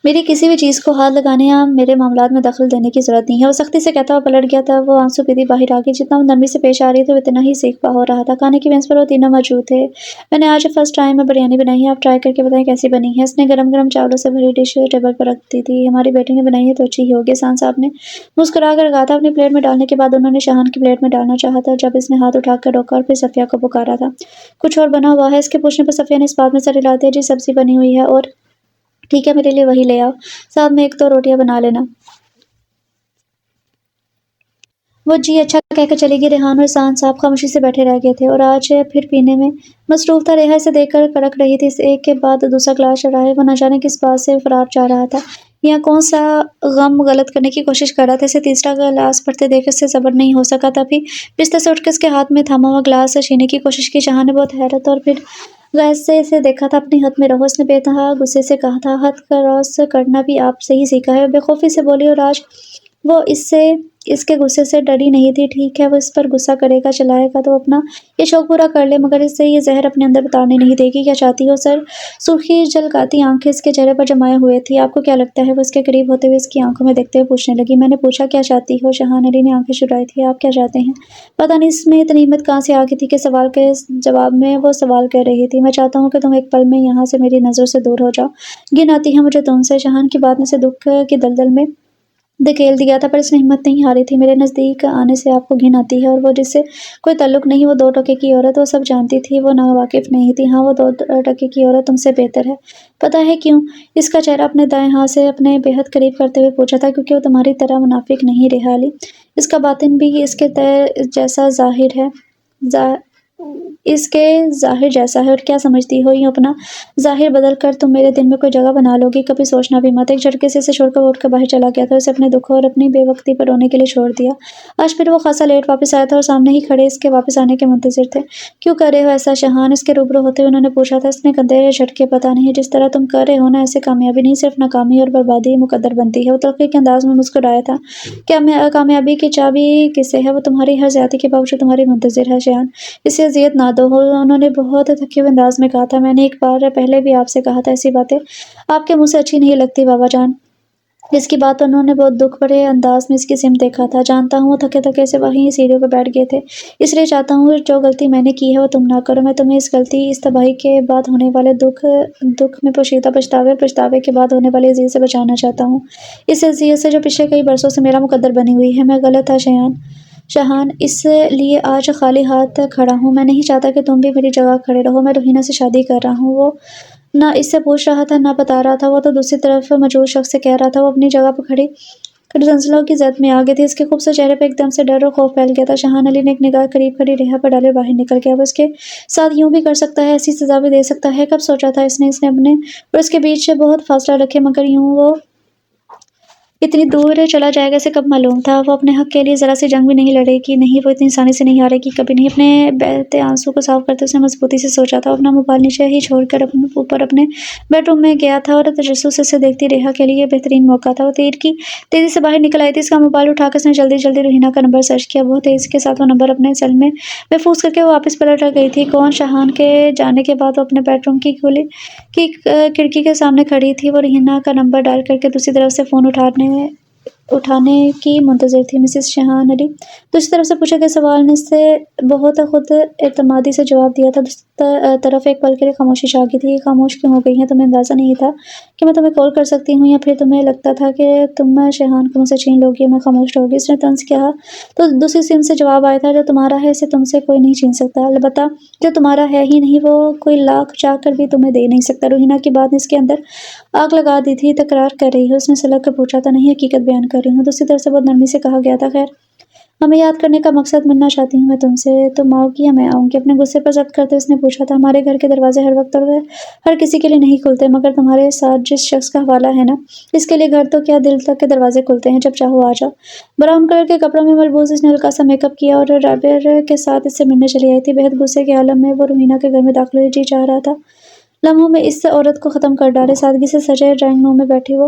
میری کسی بھی چیز کو ہاتھ لگانے یا میرے معاملات میں دخل دینے کی ضرورت نہیں ہے، وہ سختی سے کہتا ہوا پلٹ گیا تھا۔ وہ آنسو پیتی باہر آ گئی۔ جتنا وہ نرمی سے پیش آ رہی تھی وہ اتنا ہی سیکھتا ہو رہا تھا۔ کھانے کی بینچ پر وہ تینوں موجود تھے۔ میں نے آج فرسٹ ٹائم بریانی بنائی ہے، آپ ٹرائی کر کے بتائیں کیسی بنی ہے۔ اس نے گرم گرم چاولوں سے بھری ڈش ٹیبل پر رکھ دی تھی۔ ہماری بیٹی نے بنائی ہے تو اچھی ہی ہوگی، احسان صاحب نے مسکرا کر کہا تھا۔ اپنی پلیٹ میں ڈالنے کے بعد انہوں نے شاہان کی پلیٹ میں ڈالنا چاہا تھا جب اس نے ہاتھ اٹھا کر روکا اور پھر صفیہ کو پکارا تھا۔ کچھ اور بنا ہوا ہے؟ اس کے پوچھنے پر صفیہ نے اس بات میں سر ہلا دیا، جی سبزی بنی ہوئی ہے اور ٹھیک ہے میرے لیے وہی لے آؤ، ساتھ میں 1-2 روٹیاں بنا لینا۔ وہ جی اچھا کہہ کر چلی گئی۔ ریحان اور احسان صاحب خاموشی سے بیٹھے رہ گئے تھے اور آج پھر پینے میں مصروف تھا۔ ریحا اسے دیکھ کر کڑک رہی تھی، ایک کے بعد دوسرا گلاس چڑھائے وہ نہ جانے کس بات سے فرار چاہ رہا تھا یا کون سا غم غلط کرنے کی کوشش کر رہا تھا۔ اسے تیسرا گلاس بھرتے دیکھ اس سے صبر نہیں ہو سکا، تبھی بستر سے اٹھ کے اس کے ہاتھ میں تھاما ہوا گلاس چھیننے کی کوشش کی۔ شاہان نے بہت حیرت اور پھر غیظ سے اسے دیکھا تھا۔ اپنی حد میں رہو، اس نے بے انتہا غصے سے کہا تھا۔ حد کراس کرنا بھی آپ سے ہی سیکھا ہے، بے خوفی سے بولی اور آج وہ اس کے غصے سے ڈری نہیں تھی۔ ٹھیک ہے وہ اس پر غصہ کرے گا، چلائے گا تو اپنا یہ شوق پورا کر لے، مگر اسے یہ زہر اپنے اندر اتارنے نہیں دے گی۔ کیا چاہتی ہو سر؟ سرخی جھلکاتی آنکھیں اس کے چہرے پر جمائے ہوئے تھی۔ آپ کو کیا لگتا ہے؟ وہ اس کے قریب ہوتے ہوئے اس کی آنکھوں میں دیکھتے ہوئے پوچھنے لگی۔ میں نے پوچھا کیا چاہتی ہو؟ شاہان علی نے آنکھیں چرائی تھی۔ آپ کیا چاہتے ہیں؟ پتہ نہیں اس میں اتنی ہمت کہاں سے آ گئی تھی کہ سوال کے جواب میں وہ سوال کر رہی تھی۔ میں چاہتا ہوں کہ تم ایک پل میں یہاں سے میری نظروں سے دور ہو جاؤ، گھن آتی ہے مجھے تم سے۔ شاہان کی بات نے اسے دکھ کی دلدل میں دھکیل دیا تھا، پر اس نے ہمت نہیں ہاری تھی۔ میرے نزدیک آنے سے آپ کو گھن آتی ہے اور وہ جس سے کوئی تعلق نہیں، وہ 2 ٹکے کی عورت، وہ سب جانتی تھی، وہ ناواقف نہیں تھی۔ ہاں وہ 2 ٹکے کی عورت تم سے بہتر ہے، پتہ ہے کیوں؟ اس کا چہرہ اپنے دائیں ہاتھ سے اپنے بہت قریب کرتے ہوئے پوچھا تھا۔ کیونکہ وہ تمہاری طرح منافق نہیں ریحا علی، اس کا باطن بھی اس کے جیسا ظاہر ہے، اس کے ظاہر جیسا ہے۔ اور کیا سمجھتی ہو یوں اپنا ظاہر بدل کر تم میرے دل میں کوئی جگہ بنا لو گی؟ کبھی سوچنا بھی مت۔ ایک جھٹکے سے اسے چھوڑ کر اٹھ کر باہر چلا گیا تھا۔ اسے اپنے دکھ اور اپنی بے وقتی پر رونے کے لیے چھوڑ دیا۔ آج پھر وہ خاصا لیٹ واپس آیا تھا اور سامنے ہی کھڑے اس کے واپس آنے کے منتظر تھے۔ کیوں کر رہے ہو ایسا شاہان؟ اس کے روبرو ہوتے ہوئے انہوں نے پوچھا تھا۔ اس نے کندھے جھٹکے پتہ نہیں جس طرح تم کر رہے ہو نا ایسے کامیابی نہیں صرف ناکامی اور بربادی مقدر بنتی ہے۔ وہ تلخی کے انداز میں مسکرایا تھا۔ کامیابی کی چابی کسے ہے؟ وہ تمہاری ہر زیادتی کے باوجود تمہاری منتظر ہے شاہان، اسے اذیت نہ دو، انہوں نے بہت تھکے ہوئے انداز میں کہا تھا۔ میں نے ایک بار پہلے بھی آپ سے کہا تھا ایسی باتیں آپ کے منہ سے اچھی نہیں لگتی بابا جان۔ اس کی بات پر انہوں نے بہت دکھ بھرے انداز میں اس کی سمت دیکھا تھا۔ جانتا ہوں وہ تھکے تھکے سے وہیں سیڑھیوں پر بیٹھ گئے تھے، اس لیے چاہتا ہوں جو غلطی میں نے کی ہے وہ تم نہ کرو۔ میں تمہیں اس غلطی، اس تباہی کے بعد ہونے والے دکھ میں پوشیدہ پچھتاوے اور پچھتاوے کے بعد ہونے والی اذیت سے بچانا چاہتا ہوں، اس اذیت سے جو پچھلے کئی برسوں سے میرا مقدر بنی ہوئی ہے۔ میں غلط تھا شاہان، اس لیے آج خالی ہاتھ کھڑا ہوں۔ میں نہیں چاہتا کہ تم بھی میری جگہ کھڑے رہو۔ میں روحینہ سے شادی کر رہا ہوں۔ وہ نہ اس سے پوچھ رہا تھا نہ بتا رہا تھا، وہ تو دوسری طرف موجود شخص سے کہہ رہا تھا۔ وہ اپنی جگہ پر کھڑی زلزلوں کی زد میں آ گئی تھی۔ اس کے خوبصورت چہرے پر ایک دم سے ڈر اور خوف پھیل گیا تھا۔ شاہان علی نے ایک نگاہ قریب کھڑی ریحا پر ڈالے باہر نکل گیا۔ وہ اس کے ساتھ یوں بھی کر سکتا ہے، ایسی سزا بھی دے سکتا ہے۔ کب سوچا تھا اس نے اپنے اور اس کے بیچ بہت فاصلہ رکھے، مگر یوں وہ اتنی دور چلا جائے گا اسے کب معلوم تھا؟ وہ اپنے حق کے لیے ذرا سی جنگ بھی نہیں لڑے گی، نہیں وہ اتنی آسانی سے نہیں ہارے گی، کبھی نہیں۔ اپنے بہتے آنسو کو صاف کرتے اس نے مضبوطی سے سوچا تھا۔ وہ اپنا موبائل نیچے ہی چھوڑ کر اوپر اپنے بیڈ روم میں گیا تھا اور تجسس سے اسے دیکھتی ریحا کے لیے بہترین موقع تھا۔ وہ تیر کی تیزی سے باہر نکل آئی تھی۔ اس کا موبائل اٹھا کر اس نے جلدی جلدی روحینہ کا نمبر سرچ کیا۔ بہت تیزی کے ساتھ وہ نمبر اپنے سیل میں محفوظ کر کے وہ واپس پلٹ گئی تھی۔ کون؟ شاہان کے جانے کے بعد وہ اپنے بیڈ روم کی کھڑکی کے سامنے کھڑی تھی۔ وہ روحینہ کا نمبر ڈائل کر کے دوسری طرف سے فون اٹھانے کی منتظر تھی۔ مسز شاہان علی؟ دوسری طرف سے پوچھا گیا سوال نے اس سے بہت خود اعتمادی سے جواب دیا تھا۔ دوسری طرف ایک پل کے لیے خاموشی چھا گئی تھی۔ یہ خاموش کیوں ہو گئی ہیں؟ تمہیں اندازہ نہیں تھا کہ میں تمہیں کال کر سکتی ہوں، یا پھر تمہیں لگتا تھا کہ تم شاہان کو مجھ سے چھین لو گی اور میں خاموش رہوں گی؟ اس نے طنز کیا تو دوسری سم سے جواب آیا تھا۔ جو تمہارا ہے اسے تم سے کوئی نہیں چھین سکتا، البتہ جو تمہارا ہے ہی نہیں وہ کوئی لاکھ چاہ کر بھی تمہیں دے نہیں سکتا۔ روحینہ کی بات نے اس کے اندر آگ لگا دی تھی۔ تکرار کر رہی ہو؟ اس نے سلگ کر پوچھا تھا۔ نہیں، حقیقت بیان کر رہی ہوں، دوسری طرف سے بہت نرمی سے کہا گیا تھا۔ خیر، ہمیں یاد کرنے کا مقصد، ملنا چاہتی ہوں میں تم سے، تم آؤ گی یا میں آؤں گی؟ اپنے غصے پر ضبط کرتے اس نے پوچھا تھا۔ ہمارے گھر کے دروازے ہر وقت اور ہر کسی کے لیے نہیں کھلتے، مگر تمہارے ساتھ جس شخص کا حوالہ ہے نا، اس کے لیے گھر تو کیا دل تک کے دروازے کھلتے ہیں، جب چاہو آ جاؤ۔ براؤن کلر کے کپڑوں میں ملبوس اس نے ہلکا سا میک اپ کیا اور رابر کے ساتھ اس سے ملنے چلی آئی تھی۔ بہت غصے کے عالم میں وہ روحینہ کے گھر میں داخل ہوئی۔ جی چاہ رہا تھا لمحوں میں اس عورت کو ختم کر ڈالے۔ سادگی سے سجے ڈرائنگ روم میں بیٹھی وہ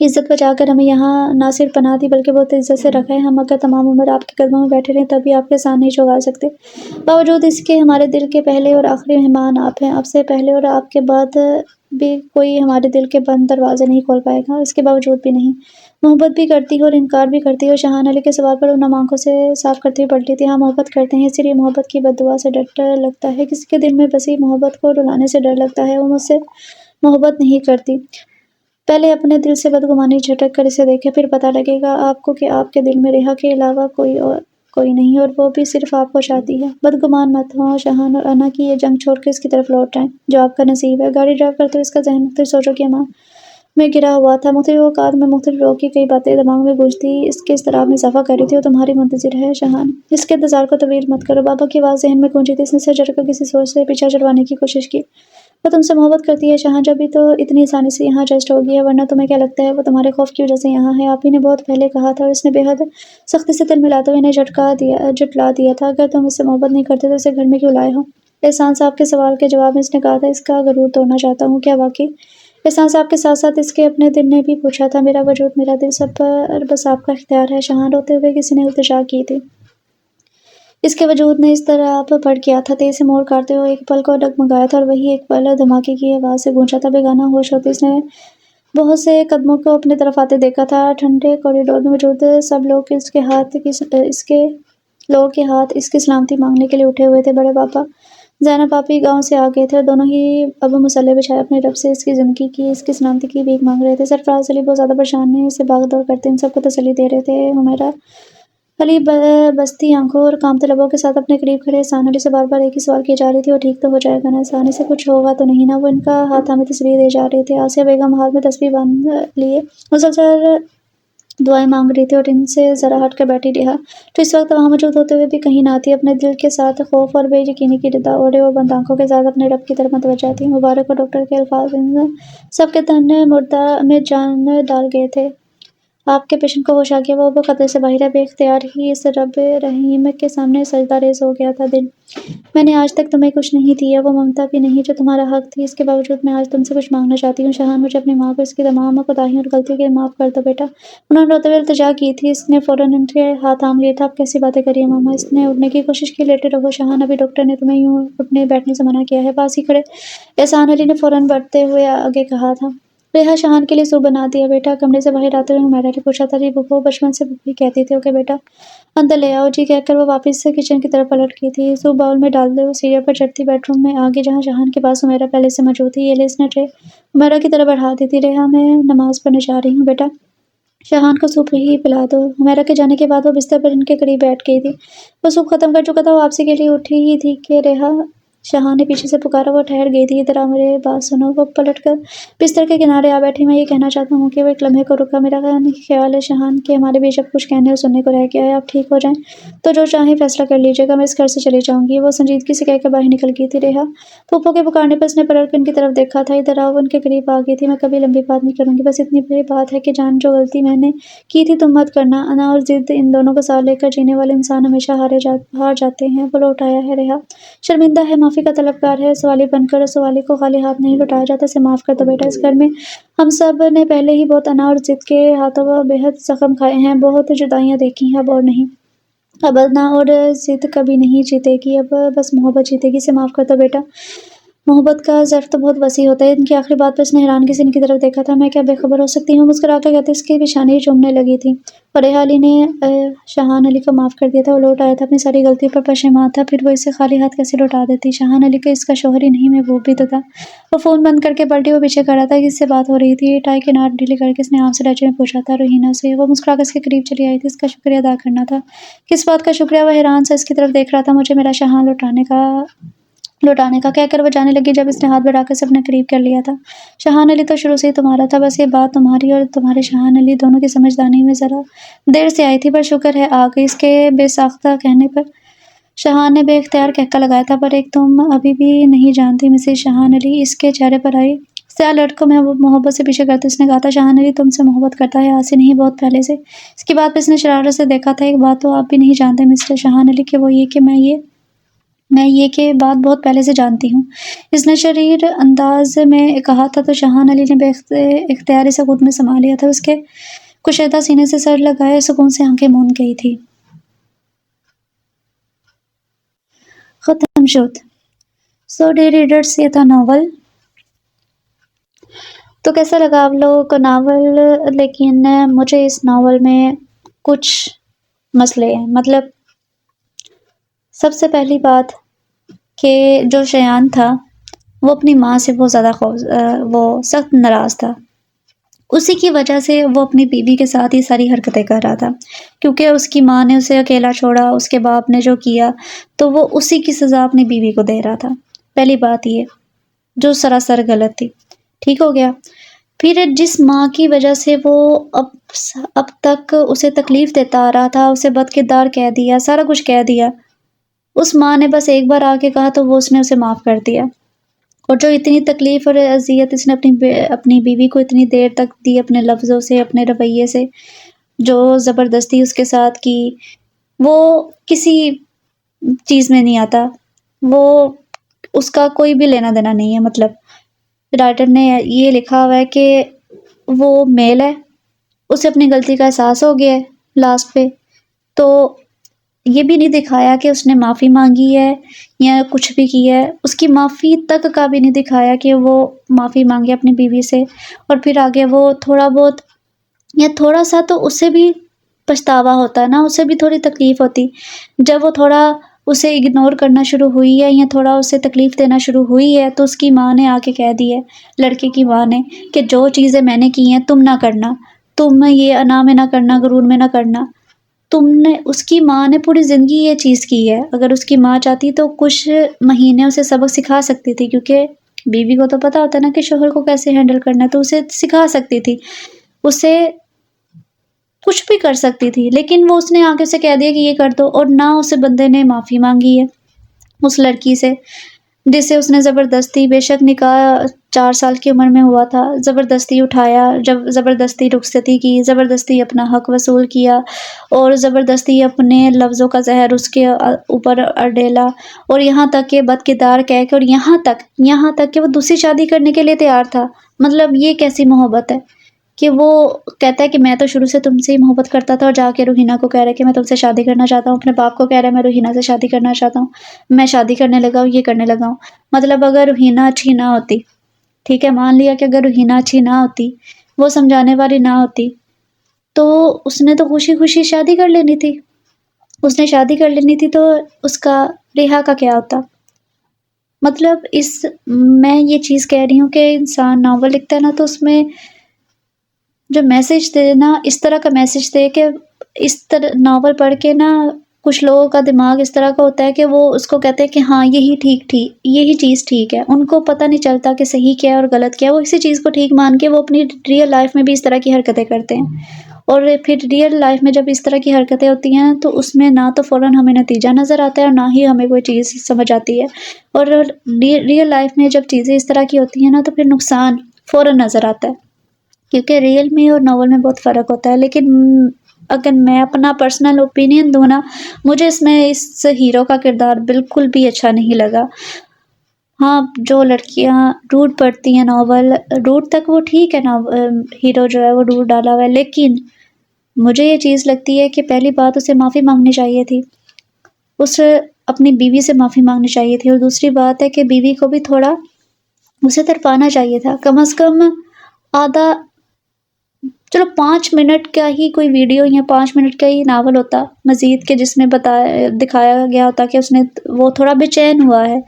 عزت بچا کر ہمیں یہاں نہ صرف پناہ دی بلکہ بہت عزت سے رکھا ہے۔ ہم اگر تمام عمر آپ کے قدموں میں بیٹھے رہیں تب بھی آپ کے ساتھ نہیں چگا سکتے۔ باوجود اس کے ہمارے دل کے پہلے اور آخری مہمان آپ ہیں۔ آپ سے پہلے اور آپ کے بعد بھی کوئی ہمارے دل کے بند دروازے نہیں کھول پائے گا۔ اس کے باوجود بھی نہیں، محبت بھی کرتی ہو اور انکار بھی کرتی ہو۔ شاہان علی کے سوال پر انہوں آنکھوں سے صاف کرتی ہوئی پلٹی تھی۔ ہاں، محبت کرتے ہیں، اسی لیے محبت کی بد دعا سے ڈر لگتا ہے۔ کسی کے دل میں بسی محبت کو رلانے سے ڈر لگتا ہے۔ وہ مجھ سے محبت نہیں کرتی۔ پہلے اپنے دل سے بدگمانی جھٹک کر اسے دیکھیں، پھر پتہ لگے گا آپ کو کہ آپ کے دل میں ریحا کے علاوہ کوئی نہیں، اور وہ بھی صرف آپ کو چاہتی ہے۔ بدگمان مت ہوں شاہان اور انا کی یہ جنگ چھوڑ کے اس کی طرف لوٹ جائیں جو آپ کا نصیب ہے۔ گاڑی ڈرائیو کرتے ہوئے اس کا ذہن مختلف سوچوں کی اماں میں گرا ہوا تھا۔ مختلف اوقات میں مختلف لوگوں کی کئی باتیں دماغ میں گونجتی اس کے اضطراب میں اضافہ کر رہی تھی۔ وہ تمہاری منتظر ہے شاہان، اس کے انتظار کو طویل مت کرو۔ بابا کی آواز ذہن میں گونجی تھی۔ اس نے سر جھٹک کر کسی سوچ سے پیچھا چھڑوانے کی کوشش کی۔ وہ تم سے محبت کرتی ہے شاہان، جبھی تو اتنی آسانی سے یہاں ایڈجسٹ ہو گئی ہے، ورنہ تمہیں کیا لگتا ہے وہ تمہارے خوف کی وجہ سے یہاں ہے؟ آپ ہی نے بہت پہلے کہا تھا۔ اور اس نے بے حد سختی سے تل ملاتے ہوئے انہیں جھٹلا دیا تھا، اگر تم اس سے محبت نہیں کرتے تو اسے گھر میں کیوں لائے ہو؟ احسان صاحب کے سوال کے جواب میں اس نے کہا تھا، اس کا غرور توڑنا چاہتا ہوں۔ کیا واقعی؟ احسان صاحب کے ساتھ ساتھ اس کے اپنے دل نے بھی پوچھا تھا۔ میرا وجود، میرا دل، سب پر بس آپ کا اختیار ہے شاہان، روتے ہوئے کسی نے التجا کی تھی۔ اس کے وجود نے اس طرح بڑھ گیا تھا، تیز سے موڑ کاٹتے ہوئے ایک پل کو ڈگمگایا تھا، اور وہی ایک پل دھماکے کی آواز سے گونجا تھا۔ بیگانہ ہوش ہوتے اس نے بہت سے قدموں کو اپنی طرف آتے دیکھا تھا۔ ٹھنڈے کوریڈور میں موجود سب لوگ اس کے ہاتھ اس کی سلامتی مانگنے کے لیے اٹھے ہوئے تھے۔ بڑے پاپا زینب آپی گاؤں سے آ گئے تھے اور دونوں ہی اب مسلح بچھائے اپنے رب سے اس کی زندگی کی، اس کی سلامتی کی بھیک مانگ رہے تھے۔ سرفراز علی بہت زیادہ پریشان ہیں، اسے بھاگ دوڑ کرتے ان سب کو تسلی دے رہے تھے۔ حمیرہ علی بستی آنکھوں اور کانپتے لبوں کے ساتھ اپنے قریب کھڑے احسان علی سے بار بار ایک ہی سوال کیے جا رہی تھی، وہ ٹھیک تو ہو جائے گا نا؟ آسانی سے کچھ ہوگا تو نہیں نا؟ وہ ان کا ہاتھ تھامے تسلی دے جا رہے تھے۔ آسیہ بیگم ہاتھ میں تسبیح باندھ لیے مسلسل دعائیں مانگ رہی تھی اور ان سے ذرا ہٹ کر بیٹھی رہا، جو اس وقت وہاں موجود ہوتے ہوئے بھی کہیں نہ تھی۔ اپنے دل کے ساتھ خوف اور بے یقینی کی ردا اوڑھے وہ بند آنکھوں کے ساتھ اپنے رب کی طرف متوجہ تھی۔ مبارک ہو، ڈاکٹر کے الفاظ ان سب کے تن مردہ میں جان ڈال گئے تھے۔ آپ کے پیشنٹ کو ہوش آ گیا، وہ اب خطرے سے باہر ہے۔ بے اختیار ہی اس رب رحیم کے سامنے سجدہ ریز ہو گیا تھا۔ دل، میں نے آج تک تمہیں کچھ نہیں دیا، وہ ممتا بھی نہیں جو تمہارا حق تھی، اس کے باوجود میں آج تم سے کچھ مانگنا چاہتی ہوں شاہان، مجھے اپنی ماں کو اس کی تمام کوتاہیوں اور غلطیوں کے لیے معاف کر دو بیٹا۔ انہوں نے روتے ہوئے التجا کی تھی۔ اس نے فوراً ان کے ہاتھ تھام لیے تھے۔ آپ کیسی باتیں کر رہی ہیں ماما؟ اس نے اٹھنے کی کوشش کی۔ لیٹے رہو شاہان، ابھی ڈاکٹر نے تمہیں یوں اٹھنے بیٹھنے سے منع کیا ہے۔ پاس ہی کھڑے احسان علی نے فوراً بڑھتے ہوئے آگے کہا تھا۔ ریحا شاہان کے لیے سوپ بنا دیا بیٹا؟ کمرے سے باہر آتے ہوئے حمیرہ نے پوچھا تھا۔ جی پھوپھو، بچپن سے پھوپھی کہتی تھی۔ اوکے بیٹا، اندر لے آؤ جی، کہہ کر وہ واپس کچن کی طرف پلٹ کی تھی۔ سوپ باؤل میں ڈال دے۔ وہ سیڑھیوں پر چڑھتی بیڈ روم میں آگئی جہاں شاہان کے پاس حمیرہ پہلے سے موجود تھی۔ یہ لے، اس نے ٹرے حمیرہ کی طرف بڑھا دی تھی۔ ریحا، میں نماز پڑھنے جا رہی ہوں بیٹا، شاہان کو سوپ ہی پلا دو۔ حمیرہ کے جانے کے بعد وہ بستر پر ان کے قریب بیٹھ گئی تھی۔ وہ سوپ ختم کر چکا تھا۔ وہ واپسی کے لیے اٹھی ہی تھی کہ ریحا، شاہان نے پیچھے سے پکارا۔ وہ ٹھہر گئی تھی۔ ادھر آ، میری بات سنو۔ وہ پلٹ کر بستر کے کنارے آ بیٹھی۔ میں یہ کہنا چاہتا ہوں کہ وہ ایک لمحے کو رکا۔ میرا خیال ہے شاہان کہ ہمارے بیچ اب کچھ کہنے اور سننے کو رہ گیا ہے۔ آپ ٹھیک ہو جائیں تو جو چاہیں فیصلہ کر لیجیے گا، میں اس گھر سے چلی جاؤں گی۔ وہ سنجیدگی سے کہہ کر باہر نکل گئی تھی۔ ریحا پھوپھو کے پکارنے پر اس نے پلٹ کر ان کی طرف دیکھا تھا۔ ادھر آؤ، وہ ان کے قریب آ گئی تھی۔ میں کبھی لمبی بات نہیں کروں گی، بس اتنی بڑی بات ہے کہ جان، جو غلطی میں نے کی تھی تم مت کرنا۔ انا اور ضد، ان دونوں کو ساتھ لے کر جینے والے انسان ہمیشہ ہار جاتے ہیں۔ وہ لوٹ آیا ہے ریحا، شرمندہ ہے، معافی کا طلبگار ہے۔ سوالی بن کر سوالی کو خالی ہاتھ نہیں لوٹایا جاتا، اسے معاف کر دو بیٹا۔ اس گھر میں ہم سب نے پہلے ہی بہت انا اور ضد کے ہاتھوں بے حد زخم کھائے ہیں، بہت جدائیاں دیکھی ہیں، اب اور نہیں۔ اب انا اور ضد کبھی نہیں جیتے گی، اب بس محبت جیتے گی، اسے معاف کر دو بیٹا۔ محبت کا ظرف تو بہت وسیع ہوتا ہے۔ ان کی آخری بات پر اس نے حیرانگی سے ان کی طرف دیکھا تھا۔ میں کیا بے خبر ہو سکتی ہوں؟ مسکرا کر کہتے اس کی پیشانی چومنے لگی تھی۔ اور ریحا علی نے شاہان علی کو معاف کر دیا تھا، وہ لوٹ آیا تھا، اپنی ساری غلطیوں پر پشیمان تھا، پھر وہ اسے خالی ہاتھ کیسے لوٹا دیتی؟ شاہان علی کا اس کا شوہر ہی نہیں، میں وہ بھی تو تھا۔ وہ فون بند کر کے پلٹی، وہ پیچھے کھڑا تھا۔ کس سے بات ہو رہی تھی؟ ٹائی کی ناٹ ڈھیلی کر کے اس نے عام سے لہجے میں پوچھا تھا۔ روحینہ سے۔ وہ مسکرا کر اس کے قریب چلی آئی تھی۔ اس کا شکریہ ادا کرنا تھا۔ کس بات کا شکریہ؟ وہ حیران سا اس کی طرف دیکھ رہا تھا۔ مجھے میرا شاہان لوٹانے کا کہہ کر وہ جانے لگی جب اس نے ہاتھ بڑھا کر اسے اپنے قریب کر لیا تھا۔ شاہان علی تو شروع سے ہی تمہارا تھا، بس یہ بات تمہاری اور تمہارے شاہان علی دونوں کی سمجھداری میں ذرا دیر سے آئی تھی، پر شکر ہے آ گئی۔ اس کے بے ساختہ کہنے پر شاہان نے بے اختیار قہقہ لگایا تھا۔ پر ایک تم ابھی بھی نہیں جانتی مسز شاہان علی، اس کے چہرے پر آئی سیاہ لٹ کو محبت سے پیچھے کرتے اس نے کہا تھا۔ شاہان علی تم سے محبت کرتا ہے، آج سے نہیں، بہت پہلے سے۔ اس کی بات پر اس نے شرارت سے دیکھا تھا۔ ایک بات تو آپ بھی نہیں جانتے مسٹر شاہان علی کہ وہ یہ کہ میں یہ میں یہ کہ بات بہت پہلے سے جانتی ہوں۔ اس نے شریر انداز میں کہا تھا تو شاہان علی نے بے اختیار اسے خود میں سما لیا تھا۔ اس کے کشیدہ سینے سے سر لگائے سکون سے آنکھیں موند گئی تھی۔ ختم شد۔ سو ڈے ریڈرز، یہ تھا ناول۔ تو کیسا لگا آپ لوگوں کو ناول؟ لیکن مجھے اس ناول میں کچھ مسئلے ہیں۔ مطلب سب سے پہلی بات کہ جو شایان تھا وہ اپنی ماں سے بہت زیادہ وہ سخت ناراض تھا۔ اسی کی وجہ سے وہ اپنی بیوی کے ساتھ یہ ساری حرکتیں کر رہا تھا، کیونکہ اس کی ماں نے اسے اکیلا چھوڑا، اس کے باپ نے جو کیا تو وہ اسی کی سزا اپنی بیوی کو دے رہا تھا۔ پہلی بات یہ جو سراسر غلط تھی۔ ٹھیک ہو گیا؟ پھر جس ماں کی وجہ سے وہ اب تک اسے تکلیف دیتا آ رہا تھا، اسے بد کردار کہہ دیا، سارا کچھ کہہ دیا، اس ماں نے بس ایک بار آ کے کہا تو وہ اس نے اسے معاف کر دیا۔ اور جو اتنی تکلیف اور اذیت اس نے اپنی بیوی کو اتنی دیر تک دی، اپنے لفظوں سے، اپنے رویے سے، جو زبردستی اس کے ساتھ کی، وہ کسی چیز میں نہیں آتا، وہ اس کا کوئی بھی لینا دینا نہیں ہے۔ مطلب رائٹر نے یہ لکھا ہوا ہے کہ وہ میل ہے، اسے اپنی غلطی کا احساس ہو گیا ہے لاسٹ پہ، تو یہ بھی نہیں دکھایا کہ اس نے معافی مانگی ہے یا کچھ بھی کیا ہے، اس کی معافی تک کا بھی نہیں دکھایا کہ وہ معافی مانگے اپنی بیوی سے۔ اور پھر آگے وہ تھوڑا بہت یا تھوڑا سا تو اسے بھی پچھتاوا ہوتا ہے نا، اسے بھی تھوڑی تکلیف ہوتی جب وہ تھوڑا اسے اگنور کرنا شروع ہوئی ہے یا تھوڑا اسے تکلیف دینا شروع ہوئی ہے، تو اس کی ماں نے آ کے کہہ دی ہے، لڑکے کی ماں نے، کہ جو چیزیں میں نے کی ہیں تم نہ کرنا، تم یہ انا میں نہ کرنا، غرور میں نہ کرنا۔ تم نے، اس کی ماں نے پوری زندگی یہ چیز کی ہے، اگر اس کی ماں چاہتی تو کچھ مہینے اسے سبق سکھا سکتی تھی، کیونکہ بیوی کو تو پتا ہوتا ہے نا کہ شوہر کو کیسے ہینڈل کرنا ہے، تو اسے سکھا سکتی تھی، اسے کچھ بھی کر سکتی تھی، لیکن وہ اس نے آ کے اسے کہہ دیا کہ یہ کر دو، اور نہ اسے بندے نے معافی مانگی ہے اس لڑکی سے جسے اس نے زبردستی، بے شک نکاح 4 سال کی عمر میں ہوا تھا، زبردستی اٹھایا، جب زبردستی رخصتی کی، زبردستی اپنا حق وصول کیا، اور زبردستی اپنے لفظوں کا زہر اس کے اوپر ڈیلا، اور یہاں تک کہ بد کردار کہہ کے، اور یہاں تک کہ وہ دوسری شادی کرنے کے لیے تیار تھا۔ مطلب یہ کیسی محبت ہے کہ وہ کہتا ہے کہ میں تو شروع سے تم سے ہی محبت کرتا تھا، اور جا کے روحینہ کو کہہ رہا ہے کہ میں تم سے شادی کرنا چاہتا ہوں، اپنے باپ کو کہہ رہا ہے میں روحینہ سے شادی کرنا چاہتا ہوں، میں شادی کرنے لگا ہوں، یہ کرنے لگا ہوں۔ مطلب اگر روحینہ اچھی نہ ہوتی، ٹھیک ہے، مان لیا کہ اگر روحینہ اچھی نہ ہوتی، وہ سمجھانے والی نہ ہوتی، تو اس نے تو خوشی خوشی شادی کر لینی تھی، اس نے شادی کر لینی تھی، تو اس کا ریحا کا کیا ہوتا؟ مطلب میں یہ چیز کہہ رہی ہوں کہ انسان ناول لکھتا ہے نا، تو اس میں جو میسج دے نا، اس طرح کا میسج دے کہ اس طرح ناول پڑھ کے نا کچھ لوگوں کا دماغ اس طرح کا ہوتا ہے کہ وہ اس کو کہتے ہیں کہ ہاں یہی چیز ٹھیک ہے، ان کو پتہ نہیں چلتا کہ صحیح کیا ہے اور غلط کیا ہے، وہ اسی چیز کو ٹھیک مان کے وہ اپنی ریئل لائف میں بھی اس طرح کی حرکتیں کرتے ہیں، اور پھر ریئل لائف میں جب اس طرح کی حرکتیں ہوتی ہیں تو اس میں نہ تو فوراً ہمیں نتیجہ نظر آتا ہے اور نہ ہی ہمیں کوئی چیز سمجھ آتی ہے، اور ریئل لائف میں جب چیزیں اس طرح کی ہوتی ہیں نا تو پھر نقصان فوراً نظر آتا ہے، کیونکہ ریئل میں اور ناول میں بہت فرق ہوتا ہے۔ لیکن اگر میں اپنا پرسنل اوپینین دوں نا، مجھے اس میں اس ہیرو کا کردار بالکل بھی اچھا نہیں لگا۔ ہاں، جو لڑکیاں روٹ پڑھتی ہیں ناول، روٹ تک وہ ٹھیک ہے، ہیرو جو ہے وہ روٹ ڈالا ہوا ہے، لیکن مجھے یہ چیز لگتی ہے کہ پہلی بات اسے معافی مانگنی چاہیے تھی، اسے اپنی بیوی سے معافی مانگنی چاہیے تھی، اور دوسری بات ہے کہ بیوی کو بھی تھوڑا اسے تڑپانا چاہیے تھا، کم از کم آدھا، چلو 5 منٹ کا ہی کوئی ویڈیو یا 5 منٹ کا ہی ناول ہوتا مزید کے، جس میں دکھایا گیا ہوتا کہ وہ تھوڑا بے چین ہوا ہے،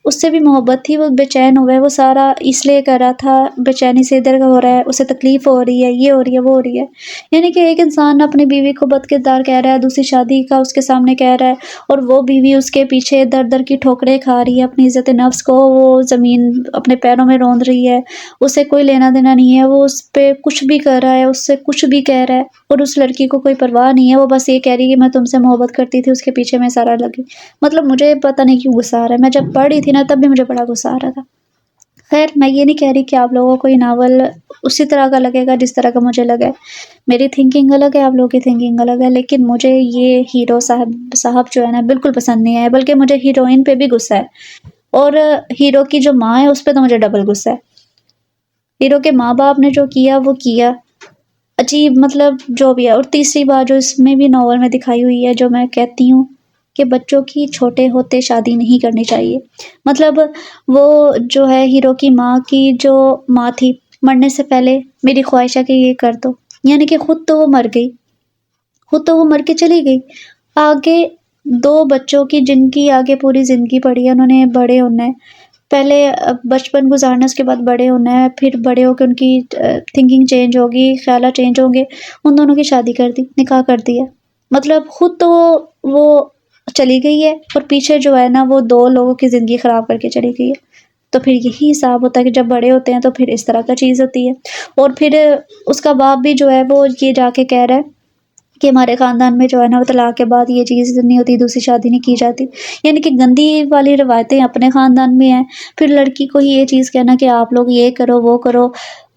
اس سے بھی محبت تھی، وہ بے چین ہوا ہے، وہ سارا اس لیے کر رہا تھا، بے چینی سے ادھر کا ہو رہا ہے، اسے تکلیف ہو رہی ہے، یہ ہو رہی ہے، وہ ہو رہی ہے، یعنی کہ ایک انسان اپنی بیوی کو بد کردار کہہ رہا ہے، دوسری شادی کا اس کے سامنے کہہ رہا ہے، اور وہ بیوی اس کے پیچھے در در کی ٹھوکریں کھا رہی ہے، اپنی عزت نفس کو وہ زمین اپنے پیروں میں روند رہی ہے، اسے کوئی لینا دینا نہیں ہے، وہ اس پہ کچھ بھی کر رہا ہے، اس سے کچھ بھی کہہ رہا ہے، اور اس لڑکی کو کوئی پرواہ نہیں ہے، وہ بس یہ کہہ رہی ہے کہ میں تم سے محبت کرتی تھی، اس کے پیچھے میں سارا لگی۔ مطلب مجھے پتہ نہیں کیوں غصہ آ رہا ہے، میں جب پڑھ رہی تھی نا تب بھی مجھے بڑا غصہ آ رہا تھا، خیر میں یہ نہیں کہہ رہی کہ آپ لوگوں کو یہ ناول اسی طرح کا لگے گا جس طرح کا مجھے لگا ہے، میری تھنکنگ الگ ہے، آپ لوگوں کی تھنکنگ الگ ہے، لیکن مجھے یہ ہیرو صاحب جو ہے نا بالکل پسند نہیں ہے، بلکہ مجھے ہیروئن پہ بھی غصہ ہے، اور ہیرو کی جو ماں ہے اس پہ تو مجھے ڈبل غصہ ہے۔ ہیرو کے ماں باپ نے جو کیا وہ کیا، عجیب، مطلب جو بھی ہے۔ اور تیسری بات جو اس میں بھی ناول میں دکھائی ہوئی ہے، جو میں کہتی ہوں کہ بچوں کی چھوٹے ہوتے شادی نہیں کرنی چاہیے۔ مطلب وہ جو ہے ہیرو کی ماں کی جو ماں تھی، مرنے سے پہلے میری خواہش ہے کہ یہ کر دو، یعنی کہ خود تو وہ مر گئی، خود تو وہ مر کے چلی گئی، آگے دو بچوں کی جن کی آگے پوری زندگی پڑی ہے، انہوں نے بڑے ہونا ہے، پہلے بچپن گزارنا، اس کے بعد بڑے ہونا ہے، پھر بڑے ہو کے ان کی تھنکنگ چینج ہوگی، خیالات چینج ہوں گے، ان دونوں کی شادی کر دی، نکاح کر دیا۔ مطلب خود تو وہ چلی گئی ہے، اور پیچھے جو ہے نا وہ دو لوگوں کی زندگی خراب کر کے چلی گئی ہے۔ تو پھر یہی حساب ہوتا ہے کہ جب بڑے ہوتے ہیں تو پھر اس طرح کا چیز ہوتی ہے۔ اور پھر اس کا باپ بھی جو ہے وہ یہ جا کے کہہ رہا ہے کہ ہمارے خاندان میں جو ہے نا وہ طلاق کے بعد یہ چیز نہیں ہوتی، دوسری شادی نہیں کی جاتی، یعنی کہ گندی والی روایتیں اپنے خاندان میں ہیں۔ پھر لڑکی کو ہی یہ چیز کہنا کہ آپ لوگ یہ کرو وہ کرو،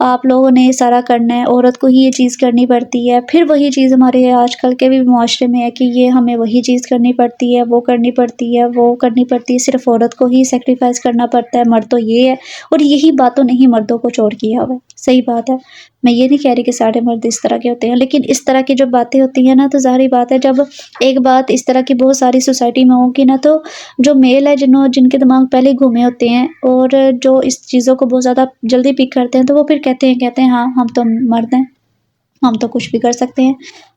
آپ لوگوں نے یہ سارا کرنا ہے، عورت کو ہی یہ چیز کرنی پڑتی ہے۔ پھر وہی چیز ہمارے آج کل کے بھی معاشرے میں ہے کہ یہ ہمیں وہی چیز کرنی پڑتی ہے، وہ کرنی پڑتی ہے، وہ کرنی پڑتی ہے، صرف عورت کو ہی سیکریفائس کرنا پڑتا ہے، مرد تو یہ ہے۔ اور یہی باتوں نے ہی مردوں کو چور کیا ہوا ہے۔ صحیح بات ہے، میں یہ نہیں کہہ رہی کہ سارے مرد اس طرح کے ہوتے ہیں، لیکن اس طرح کی جو باتیں ہوتی ہیں نا تو ظاہری بات ہے جب ایک بات اس طرح کی بہت ساری سوسائٹی میں ہوگی نا، تو جو میل ہے جن کے دماغ پہلے گھومے ہوتے ہیں اور جو اس چیزوں کو بہت زیادہ جلدی پک کرتے ہیں، تو وہ پھر کہتے ہیں ہاں ہم تو مرد ہیں، ہم تو کچھ بھی کر سکتے ہیں،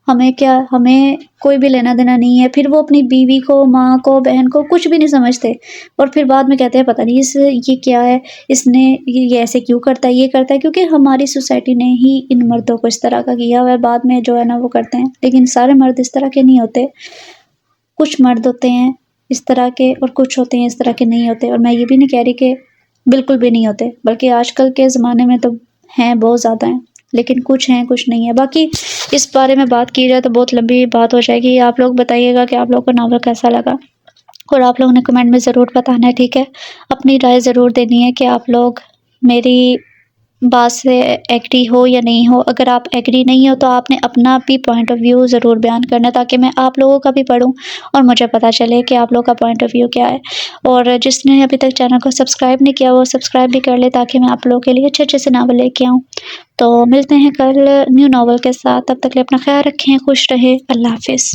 ہمیں کیا، ہمیں کوئی بھی لینا دینا نہیں ہے۔ پھر وہ اپنی بیوی کو، ماں کو، بہن کو کچھ بھی نہیں سمجھتے، اور پھر بعد میں کہتے ہیں پتہ نہیں یہ کیا ہے، اس نے یہ ایسے کیوں کرتا ہے، یہ کرتا ہے، کیونکہ ہماری سوسائٹی نے ہی ان مردوں کو اس طرح کا کیا ہوا ہے، بعد میں جو ہے نا وہ کرتے ہیں۔ لیکن سارے مرد اس طرح کے نہیں ہوتے، کچھ مرد ہوتے ہیں اس طرح کے اور کچھ ہوتے ہیں اس طرح کے نہیں ہوتے۔ اور میں یہ بھی نہیں کہہ رہی کہ بالکل بھی نہیں ہوتے، بلکہ آج کل کے زمانے میں تو ہیں، بہت زیادہ ہیں، لیکن کچھ ہیں کچھ نہیں ہے۔ باقی اس بارے میں بات کی جائے تو بہت لمبی بات ہو جائے گی۔ آپ لوگ بتائیے گا کہ آپ لوگوں کو ناول کیسا لگا، اور آپ لوگوں نے کمنٹ میں ضرور بتانا ہے، ٹھیک ہے؟ اپنی رائے ضرور دینی ہے کہ آپ لوگ میری بات سے ایگری ہو یا نہیں ہو۔ اگر آپ ایگری نہیں ہو تو آپ نے اپنا بھی پوائنٹ آف ویو ضرور بیان کرنا ہے، تاکہ میں آپ لوگوں کا بھی پڑھوں اور مجھے پتہ چلے کہ آپ لوگوں کا پوائنٹ آف ویو کیا ہے۔ اور جس نے ابھی تک چینل کو سبسکرائب نہیں کیا وہ سبسکرائب بھی کر لے، تاکہ میں آپ لوگوں کے لیے اچھے سے ناول لے کے آؤں۔ تو ملتے ہیں کل نیو ناول کے ساتھ، تب تک کے لیے اپنا خیال رکھیں، خوش رہیں، اللہ حافظ۔